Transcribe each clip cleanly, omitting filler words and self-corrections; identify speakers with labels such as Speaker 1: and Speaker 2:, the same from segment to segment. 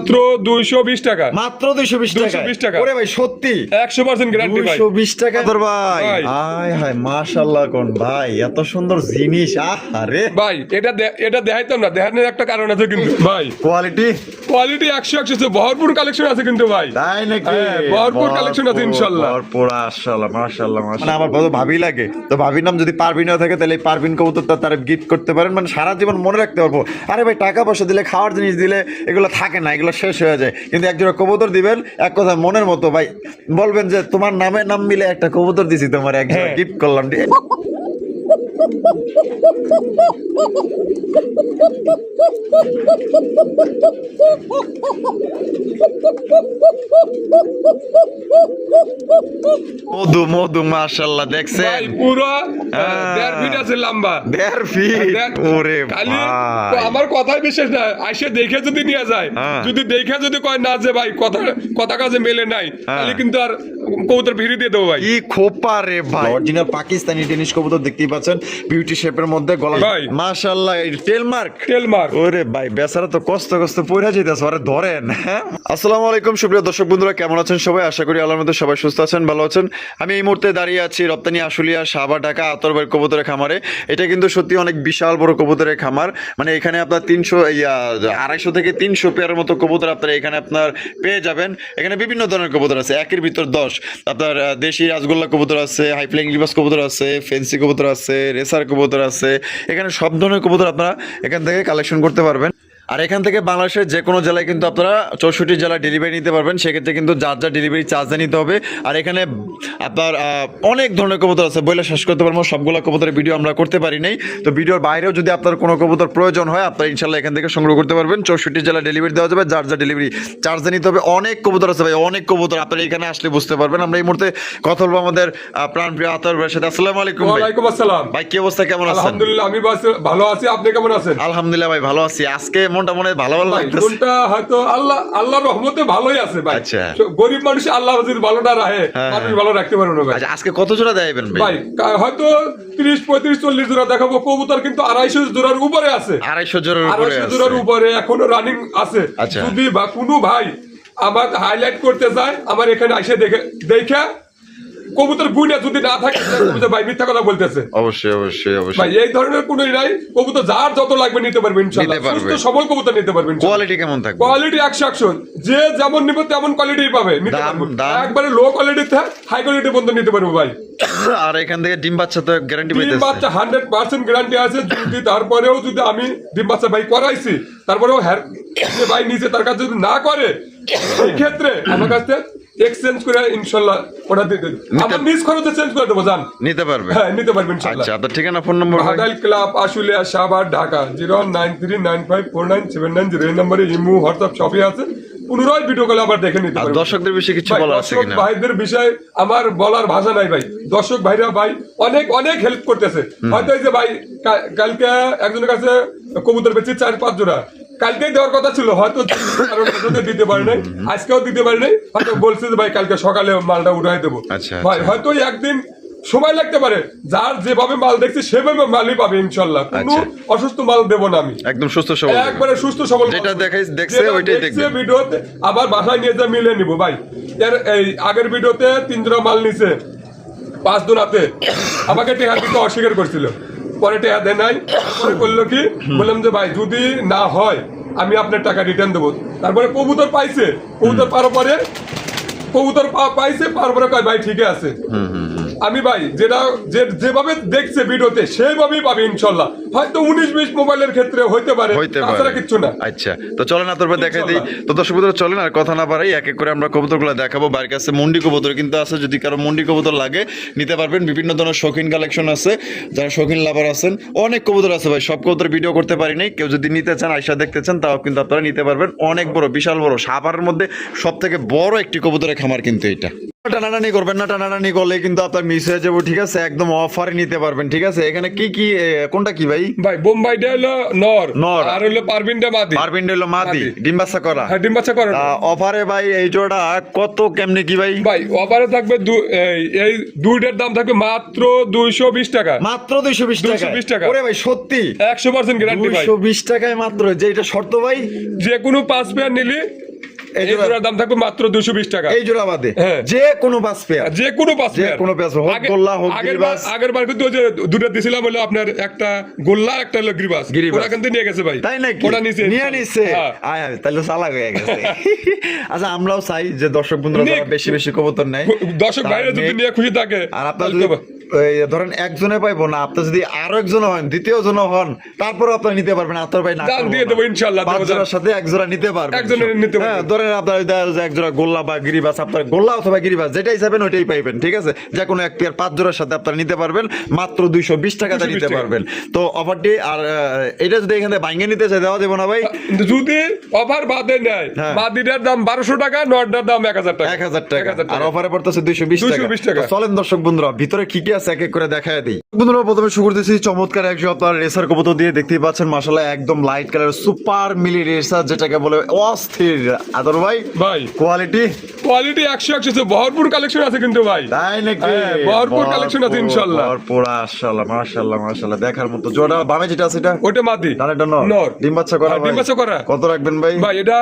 Speaker 1: মাত্র 220 টাকা,
Speaker 2: মাত্র 220 টাকা।
Speaker 1: 220 টাকা।
Speaker 2: ওরে ভাই সত্যি
Speaker 1: 100% গ্যারান্টি ভাই।
Speaker 2: 220 টাকা তোর ভাই।
Speaker 1: ভাই।
Speaker 2: হায় হায় মাশাআল্লাহ কোন ভাই এত সুন্দর জিনিস। আরে
Speaker 1: ভাই এটা দেখাইতাম না, দেখানোর একটা কারণ আছে কিন্তু ভাই।
Speaker 2: কোয়ালিটি
Speaker 1: কোয়ালিটি 100 আছে, ভরপুর কালেকশন আছে কিন্তু ভাই।
Speaker 2: তাই নাকি?
Speaker 1: হ্যাঁ, ভরপুর কালেকশন আছে ইনশাআল্লাহ।
Speaker 2: ভরপুর মাশাআল্লাহ মাশাআল্লাহ মাশাআল্লাহ। মানে আমার বড় ভাবি লাগে, তো ভাবির নাম যদি পারভিনও থাকে তাহলে এই পারভিন কবুতরটা তার গিফট করতে পারেন, মানে সারা জীবন মনে রাখতে পারবো। আরে ভাই টাকা পয়সা দিলে, খাওয়ার জিনিস দিলে এগুলো থাকে না, এগুলো শেষ হয়ে যায়, কিন্তু একজোড়া কবুতর দিবেন এক কথা মনের মতো ভাই, বলবেন যে তোমার নামে নাম মিলে একটা কবুতর দিছি তোমার, একজোড়া গিফট করলাম। মধু মধু মাশাআল্লাহ দেখছেন
Speaker 1: ভাই পুরো 1.5 ফিট আছে লম্বা।
Speaker 2: 1.5 ফিট। ওরে
Speaker 1: খালি
Speaker 2: ভাই
Speaker 1: আমার কথাই বিশেষ না, আইসে দেখে যদি নিয়ে যায়, যদি দেখে যদি কয় না যে ভাই কথা কাজে মেলে নাই, তাহলে কিন্তু আর কবুতর ফিরিয়ে দিয়ে দেবো ভাই।
Speaker 2: কি খোপা রে ভাই, অরিজিনাল পাকিস্তানি ডেনিশ কবুতর দেখতেই পাচ্ছেন, বিউটি শেপের মধ্যে, গলা
Speaker 1: ভাই
Speaker 2: মাশাআল্লাহ টেল মার্ক।
Speaker 1: ওরে
Speaker 2: ভাই বেচারা তো কষ্ট কষ্ট পয়রা যাইতাছে, আরে ধরেন। আসসালামু আলাইকুম সুপ্রিয় দর্শক বন্ধুরা, কেমন আছেন সবাই? আশা করি আল্লাহর মধ্যে সবাই সুস্থ আছেন, ভালো আছেন। আমি এই মুহূর্তে দাঁড়িয়ে আছি রপ্তানি আশুলিয়া সাবা ঢাকা আতরবাইয়ের কবুতরের খামারে। এটা কিন্তু সত্যি অনেক বিশাল বড় কবুতরের খামার, মানে এখানে আপনার 250 থেকে 300 পেয়ারের মতো কবুতর আপনারা এখানে আপনার পেয়ে যাবেন। এখানে বিভিন্ন ধরনের কবুতর আছে, একের ভিতর 10। আপনার দেশি রাজগোল্লা কবুতর আছে, হাই ফ্লাইং লিবাস কবুতর আছে, ফেন্সি কবুতর আছে, রেসার কবুতর আছে। এখানে সব ধরনের কবুতর আপনারা এখান থেকে কালেকশন করতে পারবেন। আর এখান থেকে বাংলাদেশের যে কোনো জেলায় কিন্তু আপনারা 64 জেলায় ডেলিভারি নিতে পারবেন, সেক্ষেত্রে কিন্তু যার যার ডেলিভারি চার্জে নিতে হবে। আর এখানে আপনার অনেক ধরনের কবুতর আছে, বইলে শেষ করতে পারবো, সবগুলো কবুতরের ভিডিও আমরা করতে পারি নাই। তো ভিডিওর বাইরেও যদি আপনার কোনো কবুতর প্রয়োজন হয়, আপনারা ইনশাল্লাহ এখান থেকে সংগ্রহ করতে পারবেন। 64 জেলায় ডেলিভারি দেওয়া যাবে, যার যার ডেলিভারি চার্জে নিতে হবে। অনেক কবুতর আছে ভাই, অনেক কবুতর, আপনারা এখানে আসলে বুঝতে পারবেন। আমরা এই মুহূর্তে কথা বলবো আমাদের প্রাণপ্রিয় আতর ভাইয়ের সাথে। আসসালামু আলাইকুম।
Speaker 1: ওয়ালাইকুম আসসালাম
Speaker 2: ভাই, কি অবস্থা, কেমন আছেন?
Speaker 1: আলহামদুলিল্লাহ আমি ভালো আছি, আপনি কেমন আছেন?
Speaker 2: আলহামদুলিল্লাহ ভাই ভালো আছি। আজকে মনটা মনে ভালো ভালো
Speaker 1: কোনটা হয়তো আল্লাহর রহমতে ভালোই আছে ভাই।
Speaker 2: আচ্ছা।
Speaker 1: গরিব মানুষ আল্লাহ যদি ভালো না রাখে, মানুষ ভালো রাখতে পারবে না ভাই।
Speaker 2: আচ্ছা, আজকে কত জোড়া দেবেন
Speaker 1: ভাই? হয়তো 30, 35, 40 জোড়া দেখাবো। কবুতর কিন্তু 250 জোড়ার উপরে আছে।
Speaker 2: 250
Speaker 1: জোড়ার উপরে এখনো রানিং আছে।
Speaker 2: আচ্ছা।
Speaker 1: যদি বা কোনো ভাই আমার হাইলাইট করতে চায়, আমার এখানে এসে দেখে কবুতর গুণে যদি না থাকে, ভাই মিথ্যা কথা বলতেছে।
Speaker 2: অবশ্যই অবশ্যই অবশ্যই
Speaker 1: ভাই এই ধরনের কোনো নাই, কবুতর যার যত লাগবে নিতে পারবে ইনশাআল্লাহ। সুস্থ সবল কবুতর নিতে পারবেন।
Speaker 2: কোয়ালিটি কেমন থাকবে?
Speaker 1: কোয়ালিটি 100 যে যেমন নিবে তেমন কোয়ালিটি পাবে, নিতে পারবে। একবারে লো কোয়ালিটিতে হাই কোয়ালিটি পর্যন্ত নিতে পারবে ভাই।
Speaker 2: আর এখান থেকে ডিম বাচ্চা তো গ্যারান্টি পাইতেছে।
Speaker 1: ডিম বাচ্চা 100% গ্যারান্টি আছে। যদি তারপরেও যদি আমি ডিম বাচ্চা ভাই করাইছি, তারপরেও যে ভাই নিচে তার কাছে যদি না করে, এই ক্ষেত্রে আমার কাছে এক্সচেঞ্জ করে ইনশাআল্লাহ ওটা দিতে, আমার নিজ খরচে চেঞ্জ করে দেবো, জান নিতে পারবে। হ্যাঁ নিতে পারবেন ইনশাআল্লাহ।
Speaker 2: আচ্ছা, আপনার ঠিকানা ফোন নম্বর?
Speaker 1: হাদাইল ক্লাব আশুলিয়া শাহবাগ ঢাকা 09395497000 এই নম্বরে ইমো হোয়াটসঅ্যাপ সবই আছে। পুনরায় ভিডিও কলে আবার দেখে নিতে পারবেন।
Speaker 2: দর্শকদের বিষয়ে কিছু বলার আছে কিনা?
Speaker 1: ভাইদের বিষয়ে আমার বলার ভাষা নাই ভাই। দর্শক ভাইরা ভাই অনেক হেল্প করতেছে। হয়তো এই যে ভাই কালকে একজনের কাছে কবুতর বেচি 4-5 জোড়া, কালকেই দেওয়ার কথা ছিল, হয়তো দিতে পারি নাই, আজকেও দিতে পারি নাই। হয়তো বলছে যে ভাই কালকে সকালে মালটা উঠাই দেবো। ভাই হয়তো একদিন সময় লাগতে পারে, যার যেভাবে মাল দেখছি সেভাবে মালই পাবে ইনশাআল্লাহ। কোনো অসুস্থ মাল দেবো না আমি,
Speaker 2: একদম সুস্থ সবল,
Speaker 1: একবারে সুস্থ সবল।
Speaker 2: যেটা দেখছে ওইটাই দেখবে
Speaker 1: ভিডিওতে, আবার বাসায় নিয়ে যা মিলে নিব ভাই। এর এই আগের ভিডিওতে 3 জোড়া মাল নিছে 5 দিনাতে, আমাকে টেহা দিতে অস্বীকার করছিল, পরে টেহা দেয় নাই। পরে করলো কি, বললাম যে ভাই যদি না হয় আমি আপনার টাকা রিটার্ন দেবো। তারপরে কবুতর পাইছে, কবুতর পাইছে, তারপরে কয় ভাই ঠিক আছে। আমি ভাই যেভাবে দেখছে ভিডিওতে সেভাবেই পাবে ইনশাআল্লাহ। হয়তো 19-20 মোবাইলের ক্ষেত্রে হইতে পারে, তাছাড়া কিছু না।
Speaker 2: আচ্ছা, তো চলেন না তোরপর দেখাই দিই। তো দর্শক বন্ধুরা চলেন আর কথা না বাড়াই, এক এক করে আমরা কবুতরগুলো দেখাবো। বাইরের কাছে মুন্ডি কবুতর কিন্তু আছে, যদি কারো মুন্ডি কবুতর লাগে নিতে পারবেন। বিভিন্ন ধরনের শৌখিন কালেকশন আছে, যারা শৌখিন লাভার আছেন অনেক কবুতর আছে ভাই। সব কবুতর ভিডিও করতে পারি নাই, কেউ যদি নিতে চান আয়সা দেখতে চান তাও কিন্তু আপনারা নিতে পারবেন। অনেক বড়, বিশাল বড়, সাভারের মধ্যে সব থেকে বড় একটি কবুতরের খামার কিন্তু এটা। টানাটানি করবেন না, টানাটানি করলে কিন্তু আপনার মিস হয়ে যাবো, ঠিক আছে? একদম অফারে নিতে পারবেন, ঠিক আছে? এখানে কি কোনটা কি ভাই?
Speaker 1: ভাই বোম্বাইটা হলো নর, আর হলো পারভিনটা মাদি।
Speaker 2: পারভিনটা হলো মাদি, ডিম বাচ্চা করা।
Speaker 1: হ্যাঁ ডিম বাচ্চা করা।
Speaker 2: অফারে ভাই এই জোড়া কত কেমনে কি ভাই?
Speaker 1: ভাই অফারে থাকবে এই দুইটার দাম থাকবে মাত্র 220 টাকা।
Speaker 2: মাত্র 220 টাকা। ওরে ভাই সত্যি
Speaker 1: 100% গ্যারান্টি ভাই।
Speaker 2: 220 টাকায় মাত্র, যেটা শর্ত ভাই
Speaker 1: যে কোনো 5 পেয়ার নিলি
Speaker 2: এই
Speaker 1: এই জোড়ার দাম থাকবে মাত্র 220 টাকা।
Speaker 2: এই জোড়া বাদে
Speaker 1: হ্যাঁ।
Speaker 2: যে কোনো 5 পেয়ার,
Speaker 1: যে কোনো পাঁচ
Speaker 2: যে
Speaker 1: পেয়ার।
Speaker 2: কোনো পেয়ার হোক
Speaker 1: আগে-
Speaker 2: গোল্লা হোক
Speaker 1: আগের
Speaker 2: গিরিবাস।
Speaker 1: আগের বার কিন্তু ওই যে দুটো দিছিলাম হলো আপনার একটা গোল্লা একটা হলো গিরিবাস।
Speaker 2: গিরিবাস।
Speaker 1: ওরা কিন্তু নিয়ে গেছে ভাই।
Speaker 2: তাই নাকি?
Speaker 1: ওরা নিছে।
Speaker 2: নিয়ে নিছে।
Speaker 1: হ্যাঁ।
Speaker 2: আয় আয়, তাহলে চালাক হয়ে গেছে। আচ্ছা, আমরাও চাই যে দর্শক বন্ধুরা যারা
Speaker 1: নিক।
Speaker 2: বেশি বেশি কবুতর নেয়,
Speaker 1: দর্শক
Speaker 2: তার
Speaker 1: ভাইরা যদি
Speaker 2: নিক।
Speaker 1: নিয়ে খুশি থাকে
Speaker 2: আর আপনার
Speaker 1: তাহলে
Speaker 2: যদি
Speaker 1: তো-
Speaker 2: এই ধরেন একজনে পাইবো না, আপনি যদি আরো একজন হন, দ্বিতীয় জন হন, তারপরে আপনারা নিতে পারবেন। আপনার ভাই না
Speaker 1: দাম
Speaker 2: করবো
Speaker 1: দিয়ে
Speaker 2: না।
Speaker 1: দেবো ইনশাআল্লাহ,
Speaker 2: পাঁচ
Speaker 1: দেবো
Speaker 2: জোড়ার সাথে এক জোড়া নিতে পারবেন।
Speaker 1: একজনের নিতে পারবেন।
Speaker 2: হ্যাঁ, ধরেন আপনার এক জোড়া গোল্লা বা গিরিবাস, আপনার গোল্লা অথবা গিরিবাস যেটাই চাইবেন ওইটাই পাইবেন, ঠিক আছে? যে কোনো এক পেয়ার 5 জোড়ার সাথে আপনারা নিতে পারবেন মাত্র 220 টাকাতে
Speaker 1: 220
Speaker 2: নিতে
Speaker 1: টাকা।
Speaker 2: পারবেন। তো অফারটি আর এটা যদি এখানে ভাঙ্গে নিতে চাই দেওয়া দেবো না ভাই?
Speaker 1: যদি অফার বাদে নেয়,
Speaker 2: হ্যাঁ।
Speaker 1: মাদিটার দাম 1200 টাকা, নটটার দাম 1000 টাকা।
Speaker 2: 1000 টাকা
Speaker 1: 1000
Speaker 2: আর অফারে পড়তেছে 220 টাকা।
Speaker 1: 220 টাকা।
Speaker 2: তো চলেন দর্শক বন্ধুরা, ভিতরে কি কি আছে এক এক করে দেখায় দিই। বন্ধুরা প্রথমে শুরু করতেছি চমৎকার একজন আপনার রেসার কবুতর দিয়ে। দেখতেই পাচ্ছেন মাশাআল্লাহ একদম লাইট কালার সুপার মিলি রেসার, যেটাকে বলে অস্থির। আদর ভাই
Speaker 1: ভাই
Speaker 2: কোয়ালিটি
Speaker 1: কোয়ালিটি 100 ভরপুর কালেকশন আছে কিন্তু ভাই।
Speaker 2: তাই নাকি?
Speaker 1: হ্যাঁ, ভরপুর collection আছে ইনশাআল্লাহ।
Speaker 2: ভরপুর, মাশাআল্লাহ মাশাআল্লাহ মাশাআল্লাহ, দেখার মতো। জোড়া বামে যেটা আছে এটা
Speaker 1: ওটা মাদি।
Speaker 2: ডানেরটা নর।
Speaker 1: নর।
Speaker 2: ডিম বাচ্চা করা
Speaker 1: হ্যাঁ, ডিম
Speaker 2: ভাই?
Speaker 1: বাচ্চা করা।
Speaker 2: কত রাখবেন ভাই?
Speaker 1: ভাই এটা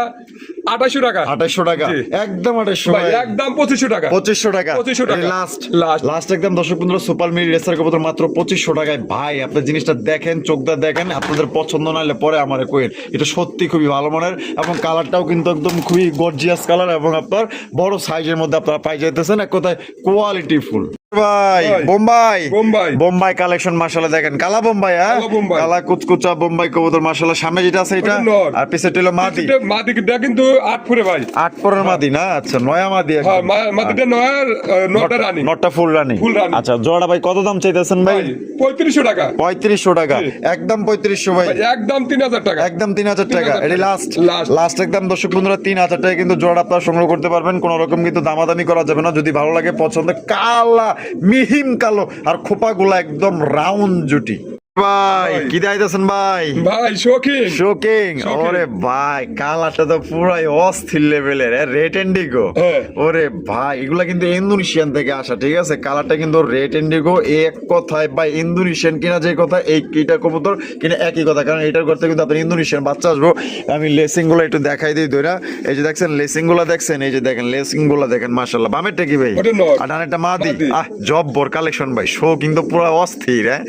Speaker 1: 2800 টাকা।
Speaker 2: 2800 টাকা,
Speaker 1: জি।
Speaker 2: একদম 2800
Speaker 1: ভাই
Speaker 2: ভাই।
Speaker 1: একদম 2500 টাকা।
Speaker 2: 2500 টাকা,
Speaker 1: 2500 টাকা।
Speaker 2: Last
Speaker 1: Last।
Speaker 2: লাস্ট একদম দর্শক বন্ধুরা সুপার মিলি রেসার কবুতর মাত্র 2500 টাকায়। ভাই আপনি জিনিসটা দেখেন, চোখটা দেখেন, আপনাদের পছন্দ না হলে পরে আমারে কইেন। এটা সত্যি খুবই ভালো মানের এবং কালারটাও কিন্তু একদম খুবই গর্জিয়াস কালার এবং আপনার বড় সাইজের মধ্যে আপনারা পাই যাইতেছেন। এক কথায় কোয়ালিটি ফুল ভাই।
Speaker 1: ভাই।
Speaker 2: বোম্বাই
Speaker 1: বোম্বাই।
Speaker 2: বোম্বাই কালেকশন মাশাআল্লাহ, দেখেন কালা বোম্বাই। হ্যাঁ,
Speaker 1: কালা বোম্বাই।
Speaker 2: কালা কুচকুচা বোম্বাই কবুতর মাশাআল্লাহ। সামনে যেটা আছে এটা
Speaker 1: ওটা নর।
Speaker 2: আর পিছে টিলো মাদি।
Speaker 1: এটা মাদিটা কিন্তু 8 ফুরে ভাই।
Speaker 2: 8 পরের মাদি না? আচ্ছা, নয়া মাদি একদম।
Speaker 1: হ্যাঁ, মাদিটা নয়, নটা রানী।
Speaker 2: নটটা ফুল রানি।
Speaker 1: ফুল রানী।
Speaker 2: আচ্ছা, জোড়া ভাই কত দাম চাইতেছেন ভাই?
Speaker 1: ভাই 3500 টাকা।
Speaker 2: 3500 টাকা,
Speaker 1: জি।
Speaker 2: একদম 3500 ভাই,
Speaker 1: ভাই একদম 3000 টাকা।
Speaker 2: একদম 3000 টাকা।
Speaker 1: 3000
Speaker 2: এটি
Speaker 1: টাকা।
Speaker 2: Last
Speaker 1: Last।
Speaker 2: লাস্ট একদম দর্শক বন্ধুরা 3000 টাকা কিন্তু জোড়া আপনারা সংগ্রহ করতে পারবেন। কোন রকম কিন্তু দামাদামি করা যাবে না। যদি ভালো লাগে পছন্দ, কালা মিহিম কালো আর খোপাগুলা একদম রাউন্ড জুটি। ভাই
Speaker 1: ভাই।
Speaker 2: কি দাইতেছেন ভাই?
Speaker 1: ভাই শৌখিন।
Speaker 2: শোকিং।
Speaker 1: Shocking।
Speaker 2: ওরে ভাই, কালারটা তো পুরাই অস্থির লেভেলের। Red Indigo.
Speaker 1: হ্যাঁ।
Speaker 2: ওরে ভাই, এগুলা কিন্তু ইন্দোনেশিয়ান থেকে আসা, ঠিক আছে? কালারটা কিন্তু রেড ইন্ডিগো। এক কথায় ভাই ইন্দোনেশিয়ান কিনা যে কথা, এই কিটা কবুতর কিনা একই কথা, কারণ এটার করতে কিন্তু আপনার ইন্দোনেশিয়ান বাচ্চা আসবো। আমি লেসিং গুলো একটু দেখাই দিই ধরা। এই যে দেখছেন লেসিং গুলা, দেখছেন এই যে দেখেন লেসিং গুলা দেখেন মাশাআল্লাহ। বামেরটা কি ভাই?
Speaker 1: ওটা নর।
Speaker 2: আর ডানেরটা মাদি।
Speaker 1: মাদি।
Speaker 2: জব্বর কালেকশন ভাই, শো কিন্তু পুরো অস্থির। হ্যাঁ,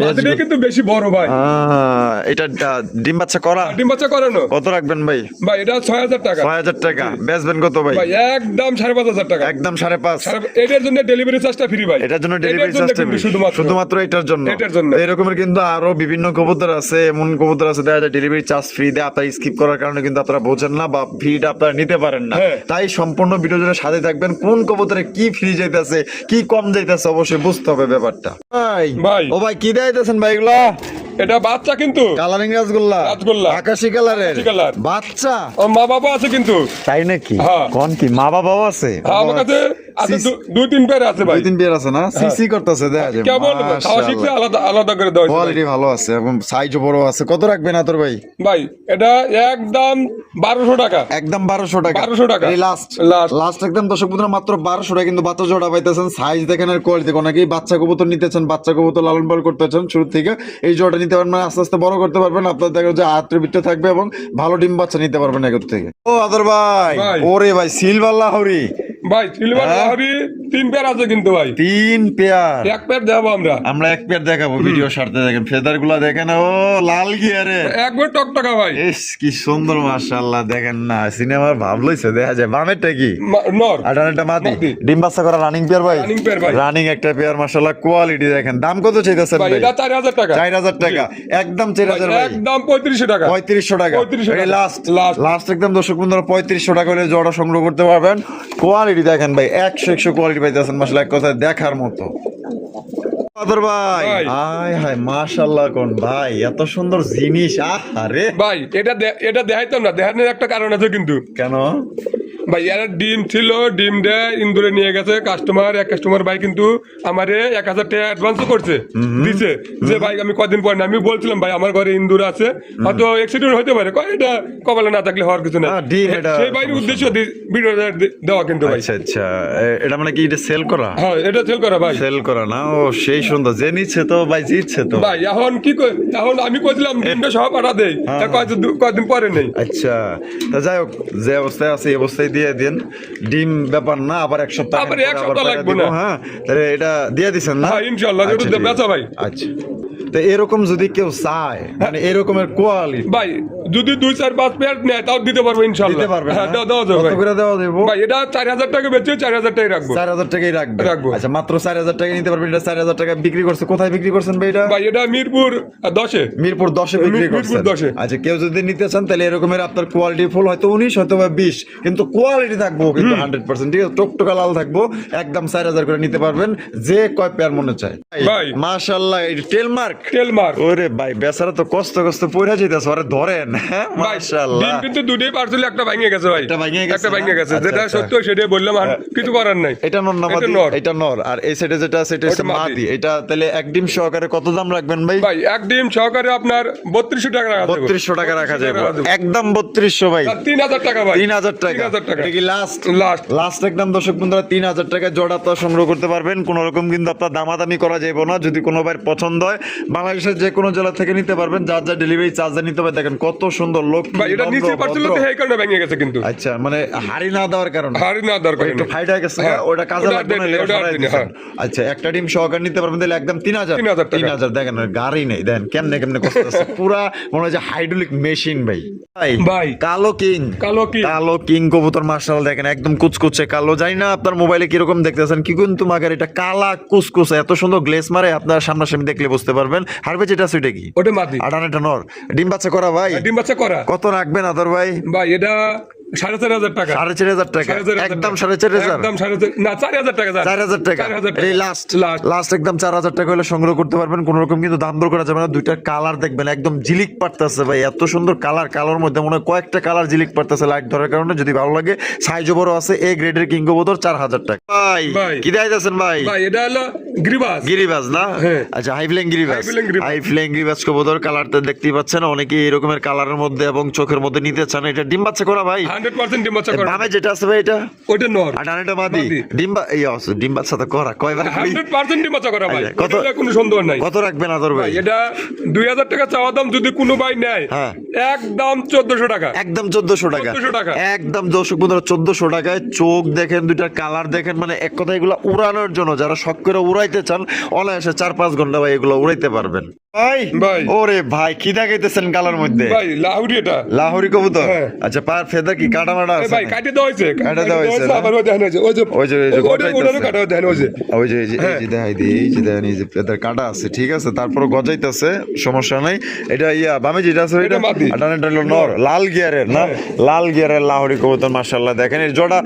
Speaker 1: মাদিটা কিন্তু বেশি বড় ভাই।
Speaker 2: এটা ডিম বাচ্চা করা।
Speaker 1: ডিম বাচ্চা করানো।
Speaker 2: কত রাখবেন ভাই?
Speaker 1: ভাই এটা 6000 টাকা।
Speaker 2: 6000 টাকা। বেচবেন কত ভাই?
Speaker 1: ভাই একদম 5500 টাকা।
Speaker 2: একদম 5.5।
Speaker 1: এটার জন্য ডেলিভারি চার্জটা ফ্রি ভাই।
Speaker 2: এটার জন্য
Speaker 1: এটার
Speaker 2: ডেলিভারি
Speaker 1: জন্য
Speaker 2: চার্জ
Speaker 1: কিন্তু
Speaker 2: শুধুমাত্র এটার জন্য।
Speaker 1: এটার জন্য।
Speaker 2: এরকমের কিন্তু আরো বিভিন্ন কবুতর আছে, এমন কবুতর আছে দেখা যায় ডেলিভারি চার্জ ফ্রি দেয়, আপনারা স্কিপ করার কারণে কিন্তু আপনারা বোঝেন না বা ফ্রিটা আপনারা নিতে পারেন না।
Speaker 1: হ্যাঁ।
Speaker 2: তাই সম্পূর্ণ ভিডিও জুড়ে সাথে থাকবেন। কোন কবুতরে কি ফ্রি যাইতেছে, কি কম যাইতেছে অবশ্যই বুঝতে হবে ব্যাপারটা। ভাই
Speaker 1: ভাই।
Speaker 2: ও ভাই কি যাইতেছেন ভাই এগুলা?
Speaker 1: এটা বাচ্চা কিন্তু।
Speaker 2: কালারিং রাসগোল্লা।
Speaker 1: রাসগোল্লা।
Speaker 2: আকাশি কালারের
Speaker 1: আকাশি কালার।
Speaker 2: বাচ্চা।
Speaker 1: ও মা বাবা আছে কিন্তু।
Speaker 2: তাই নাকি?
Speaker 1: হ্যাঁ।
Speaker 2: কোন কি মা বাবাও আছে?
Speaker 1: হ্যাঁ, আমার কাছে আছে
Speaker 2: সিস-
Speaker 1: 2-3 পেয়ার আছে ভাই।
Speaker 2: 2-3 পেয়ার আছে না? সিসি করতেছে দেখা যায়।
Speaker 1: কেমন খাওয়া শিখছে আলাদা আলাদা করে দেওয়া হয়েছে ভাই।
Speaker 2: কোয়ালিটি ভালো আছে এবং সাইজও বড় আছে। কত রাখবেন আতর ভাই?
Speaker 1: ভাই এটা একদম 1200 টাকা।
Speaker 2: একদম 1200 টাকা।
Speaker 1: 1200 টাকা।
Speaker 2: এই লাস্ট
Speaker 1: Last।
Speaker 2: লাস্ট একদম দর্শক বন্ধুরা মাত্র 1200 টাকা কিন্তু বাচ্চা জোড়া পাইতেছেন। সাইজ দেখেন আর কোয়ালিটি, কোন নাকি বাচ্চা কবুতর নিতেছেন, বাচ্চা কবুতর লালন পালন করতেছেন শুরু থেকে, এই জোড়াটা নিতে পারবেন, মানে আস্তে আস্তে বড় করতে পারবেন। আপনার দেখা যে আত্রের ভিতরে থাকবে এবং ভালো ডিম বাচ্চা নিতে পারবেন এর থেকে। ও আদর ভাই,
Speaker 1: ভাই।
Speaker 2: ওরে ভাই সিলভার লাহরি
Speaker 1: ভাই সিলভার
Speaker 2: হ্যাঁ?
Speaker 1: লাহরি 3 পেয়ার আছে কিন্তু ভাই।
Speaker 2: 3 পেয়ার।
Speaker 1: এক পেয়ার দেবো আমরা।
Speaker 2: আমরা এক পেয়ার দেখাবো ভিডিও সারতে। দেখেন ফেদার গুলা দেখেন, ও লাল গিয়ারে।
Speaker 1: একবার টকটকা ভাই।
Speaker 2: ইস কি সুন্দর মাশাআল্লাহ, দেখেন না সিনেমার ভাব লইছে দেখা যায়। বামেরটা কি?
Speaker 1: নর।
Speaker 2: আর ডানেরটা মাদি।
Speaker 1: মাদি।
Speaker 2: ডিম বাচ্চা করা রানিং পেয়ার ভাই।
Speaker 1: Running pair ভাই।
Speaker 2: রানিং একটা পেয়ার মাশাআল্লাহ, কোয়ালিটি দেখেন। দাম কত চাইতেছেন
Speaker 1: ভাই
Speaker 2: ভাই?
Speaker 1: এটা 4000 টাকা।
Speaker 2: 4000 টাকা, একদম 4000 ভাই।
Speaker 1: একদম 3500 টাকা।
Speaker 2: 3500 টাকা।
Speaker 1: 3500 টাকা।
Speaker 2: Last
Speaker 1: Last।
Speaker 2: লাস্ট একদম দর্শক বন্ধুরা 3500 টাকা হলে জোড়া সংগ্রহ করতে পারবেন। কোয়ালিটি দেখেন ভাই, 100 কোয়ালিটি পাইতেছেন মাশাআল্লাহ, এক কথায় দেখার মতো। আদর ভাই,
Speaker 1: ভাই।
Speaker 2: হায় হায় মাশাআল্লাহ কোন ভাই, এত সুন্দর জিনিস। আরে
Speaker 1: ভাই এটা দেখাইতাম না, দেখানোর একটা কারণ আছে কিন্তু।
Speaker 2: কেন?
Speaker 1: ভাই এর ডিম ছিল, ডিম দেয় ইন্দুরে নিয়ে গেছে এক কাস্টমার ভাই কিন্তু আমারে 1000 টাকা অ্যাডভান্সও করছে দিছে যে ভাই আমি কদিন পর না, আমি বলছিলাম ভাই আমার ঘরে ইন্দুর আছে হয়তো অ্যাক্সিডেন্ট হতে পারে, কয় এটা কপালে না থাকলে হওয়ার কিছু না,
Speaker 2: ডিম এটা
Speaker 1: সেই ভাইয়ের উদ্দেশ্য ভিডিও দেওয়া কিন্তু ভাই।
Speaker 2: আচ্ছা আচ্ছা, এটা মানে কি এটা সেল করা?
Speaker 1: হ্যাঁ এটা সেল করা ভাই,
Speaker 2: সেল করা না? ও সেই সুন্দর, যে নিচ্ছে তো ভাই জিতছে তো
Speaker 1: ভাই। এখন এখন আমি কইছিলাম ডিমটা সহ পাঠা দেই, কয়েকদিন পরে নেই।
Speaker 2: আচ্ছা, তা যাই হোক, যে অবস্থায় আছে এই অবস্থায় দিয়ে দেন। ডিম ব্যাপার না, আবার এক সপ্তাহ
Speaker 1: আবার এক সপ্তাহ লাগবে না।
Speaker 2: হ্যাঁ তাহলে এটা দিয়ে দিছেন না?
Speaker 1: হ্যাঁ ইনশাআল্লাহ
Speaker 2: আচ্ছা, ঠিক
Speaker 1: বেচা ভাই।
Speaker 2: আচ্ছা, তো এরকম যদি কেউ চায়, মানে এরকমের কোয়ালিটি
Speaker 1: ভাই যদি 2-4-5 পেয়ার নেয় তাও দিতে পারবো ইনশাআল্লাহ।
Speaker 2: দিতে পারবেন?
Speaker 1: হ্যাঁ দেওয়া যাবে
Speaker 2: কত করে দেওয়া দেবো
Speaker 1: ভাই? এটা 4000 টাকা বেচে 4000 টাকাই রাখবো।
Speaker 2: 4000 টাকাই
Speaker 1: রাখবো।
Speaker 2: আচ্ছা, মাত্র 4000 টাকা নিতে পারবেন। এটা 4000 টাকা বিক্রি করছে, কোথায় বিক্রি করছেন ভাই এটা?
Speaker 1: ভাই এটা মিরপুর 10-এ।
Speaker 2: মিরপুর 10-এ বিক্রি করছেন।
Speaker 1: মিরপুর 10-এ।
Speaker 2: আচ্ছা, কেউ যদি নিতে চান তাহলে এরকমের আপনার কোয়ালিটি ফুল হয়তো 19 হয়তো বা 20, কিন্তু কোয়ালিটি থাকবো কিন্তু 100%, ঠিক আছে? টকটকা লাল থাকবো, একদম 4000 করে নিতে পারবেন, যে কয় পেয়ার মনে চায়
Speaker 1: ভাই।
Speaker 2: মাশাআল্লাহ, এই টেলমার্ক। ওরে ভাই, বেচারা তো কষ্ট পড়ে যাইতেছে, আরে ধরেন। হ্যাঁ মাশাআল্লাহ,
Speaker 1: ডিম কিন্তু দুটোই পার্সেল, একটা ভাঙে গেছে ভাই,
Speaker 2: একটা ভাঙে গেছে,
Speaker 1: একটা ভাঙে গেছে।
Speaker 2: আচ্ছা,
Speaker 1: যেটা
Speaker 2: আচ্ছা।
Speaker 1: সত্য সেটাই বললাম, আর কিছু করার নাই।
Speaker 2: এটা নর না মাদি? এটা নর, আর এই সাইডে যেটা সেটা হচ্ছে
Speaker 1: ওটা মাদি।
Speaker 2: মাদি। এটা তাহলে এক ডিম সহকারে কত দাম রাখবেন ভাই?
Speaker 1: ভাই এক ডিম সহকারে আপনার 3200 টাকা রাখা যাবে।
Speaker 2: 3200 টাকা রাখা যাবে,
Speaker 1: 3200 টাকা
Speaker 2: একদম 3200 ভাই।
Speaker 1: 3000 টাকা ভাই,
Speaker 2: 3000 টাকা।
Speaker 1: 3000 টাকা।
Speaker 2: এটা কি লাস্ট?
Speaker 1: লাস্ট
Speaker 2: লাস্ট একদম দর্শক বন্ধুরা 3000 টাকা জোড়া আপনারা সংগ্রহ করতে পারবেন। কোনো রকম কিন্তু আপনার দামাদামি করা যাবে না। যদি কোনো ভাই পছন্দ হয় বাংলাদেশের যে কোনো জেলা থেকে নিতে পারবেন, যার যা ডেলিভারি চার্জ নিতে হবে। দেখেন কত সুন্দর লোক,
Speaker 1: ভাই এটা নিচে পার্সেল তো এই কারণে ভেঙে গেছে কিন্তু।
Speaker 2: আচ্ছা, মানে হাড়ি না দেওয়ার কারণে,
Speaker 1: হাড়ি না দরকার
Speaker 2: একটু ফাইট হয়ে গেছে,
Speaker 1: হ্যাঁ,
Speaker 2: ওটা কাজে
Speaker 1: ওটা
Speaker 2: লাগবে না,
Speaker 1: আর
Speaker 2: এটা
Speaker 1: আর
Speaker 2: সরাই
Speaker 1: দিন,
Speaker 2: দিছেন।
Speaker 1: হ্যাঁ।
Speaker 2: আচ্ছা, একটা ডিম সহকারে নিতে পারবেন তাহলে একদম 3000
Speaker 1: টাকা।
Speaker 2: 3000 দেখেন গাড়ি নেই, দেন কেমনে কেমনে করতেছে, পুরা মনে হয় যে হাইড্রোলিক মেশিন ভাই।
Speaker 1: ভাই
Speaker 2: কালো কিং, কালো কিং কবুতর মাশাআল্লাহ, দেখেন একদম কুচকুচে কালো। জানি না আপনার মোবাইলে কিরকম দেখতেছেন, কি কিন্তু মাগার এটা কালা কুচকুচে, এত সুন্দর গ্লেস মারে, আপনার সামনাসামনি দেখলে বুঝতে পারবেন। হারবে যেটা সেটা কি?
Speaker 1: ওটা মাদি।
Speaker 2: আটানেটা নর, ডিম বাচ্চা করা ভাই?
Speaker 1: ডিম বাচ্চা করা।
Speaker 2: কত রাখবেন আদর ভাই?
Speaker 1: ভাই এটা 4500 টাকা।
Speaker 2: 4500 টাকা, একদম 4500,
Speaker 1: একদম 4500 না 4000 টাকা।
Speaker 2: 4000 টাকা, এই লাস্ট একদম 4000 টাকা হলে সংগ্রহ করতে পারবেন। কোন রকম কিন্তু দাম দর করা যাবে না। দুইটা কালার দেখবেন একদম ঝিলিক পারতেছে ভাই, এত সুন্দর কালার। কালোর মধ্যে মনে হয় কয়েকটা কালার ঝিলিক পারতেছে লাইট ধরার কারণে। যদি ভালো লাগে, সাইজও বড় আছে, এ গ্রেডের কিং কবুতর 4000 টাকা। ভাই কি দেখাইতেছেন ভাই?
Speaker 1: ভাই এটা হলো
Speaker 2: গিরিবাজ না?
Speaker 1: হ্যাঁ।
Speaker 2: আচ্ছা, হাই ফ্লাইং গিরিবাজ কবুতর। কালারটা দেখতেই পাচ্ছেন, অনেকে এরকমের কালারের মধ্যে এবং চোখের মধ্যে নিতে চান। এটা ডিম বাচ্চা করা ভাই?
Speaker 1: 100% ডিম বাচ্চা করা।
Speaker 2: বামে যেটা আছে ভাই এটা?
Speaker 1: ওটা নর,
Speaker 2: আর ডানেটা মাদি। ডিম বাচ্চা তো করা কয়বার?
Speaker 1: 100% ডিম বাচ্চা করা ভাই,
Speaker 2: কত?
Speaker 1: এটা কোনো সন্দেহ নাই।
Speaker 2: কত রাখবেন আদর ভাই?
Speaker 1: এটা 2000 টাকা চাওয়া দাম, যদি কোনো ভাই নেয়
Speaker 2: হ্যাঁ,
Speaker 1: একদম 1400 টাকা।
Speaker 2: একদম 1400 টাকা,
Speaker 1: 1400 টাকা।
Speaker 2: একদম দর্শক বন্ধুরা 1400 টাকায়। চোখ দেখেন, দুইটা কালার দেখেন, মানে এক কথা এগুলো উড়ানোর জন্য যারা শখ করে উড়াইতে চান, অনায়াসে 4-5 ঘন্টা ভাই এগুলো উড়াইতে পারবেন ভাই। ওরে ভাই, কি দেখাইতেছেন কালার মধ্যে?
Speaker 1: ভাই লাহুরি, এটা
Speaker 2: লাহোরি কবুতর।
Speaker 1: হ্যাঁ।
Speaker 2: আচ্ছা, পার ফেদা কি কাটা মাটা আছে?
Speaker 1: ভাই কাটে দেওয়া হয়েছে,
Speaker 2: কাটে দেওয়া হয়েছে না?
Speaker 1: আবার ওই দেখেন ওই যে ওটারও কাটা দেন, ওই যে
Speaker 2: এই যে দেখাই দিই, এই যে দেখেন, এই যে ফেদার কাটা আছে, ঠিক আছে, তারপর গজাইতেছে, সমস্যা নাই। এটা বামে যেটা আছে এটা
Speaker 1: মাদি,
Speaker 2: আটানেটা হলো নর, লাল গিয়ারের না? লাল গিয়ারের লাহোরি কবুতর মাশাআল্লাহ। দেখেন এর জোড়া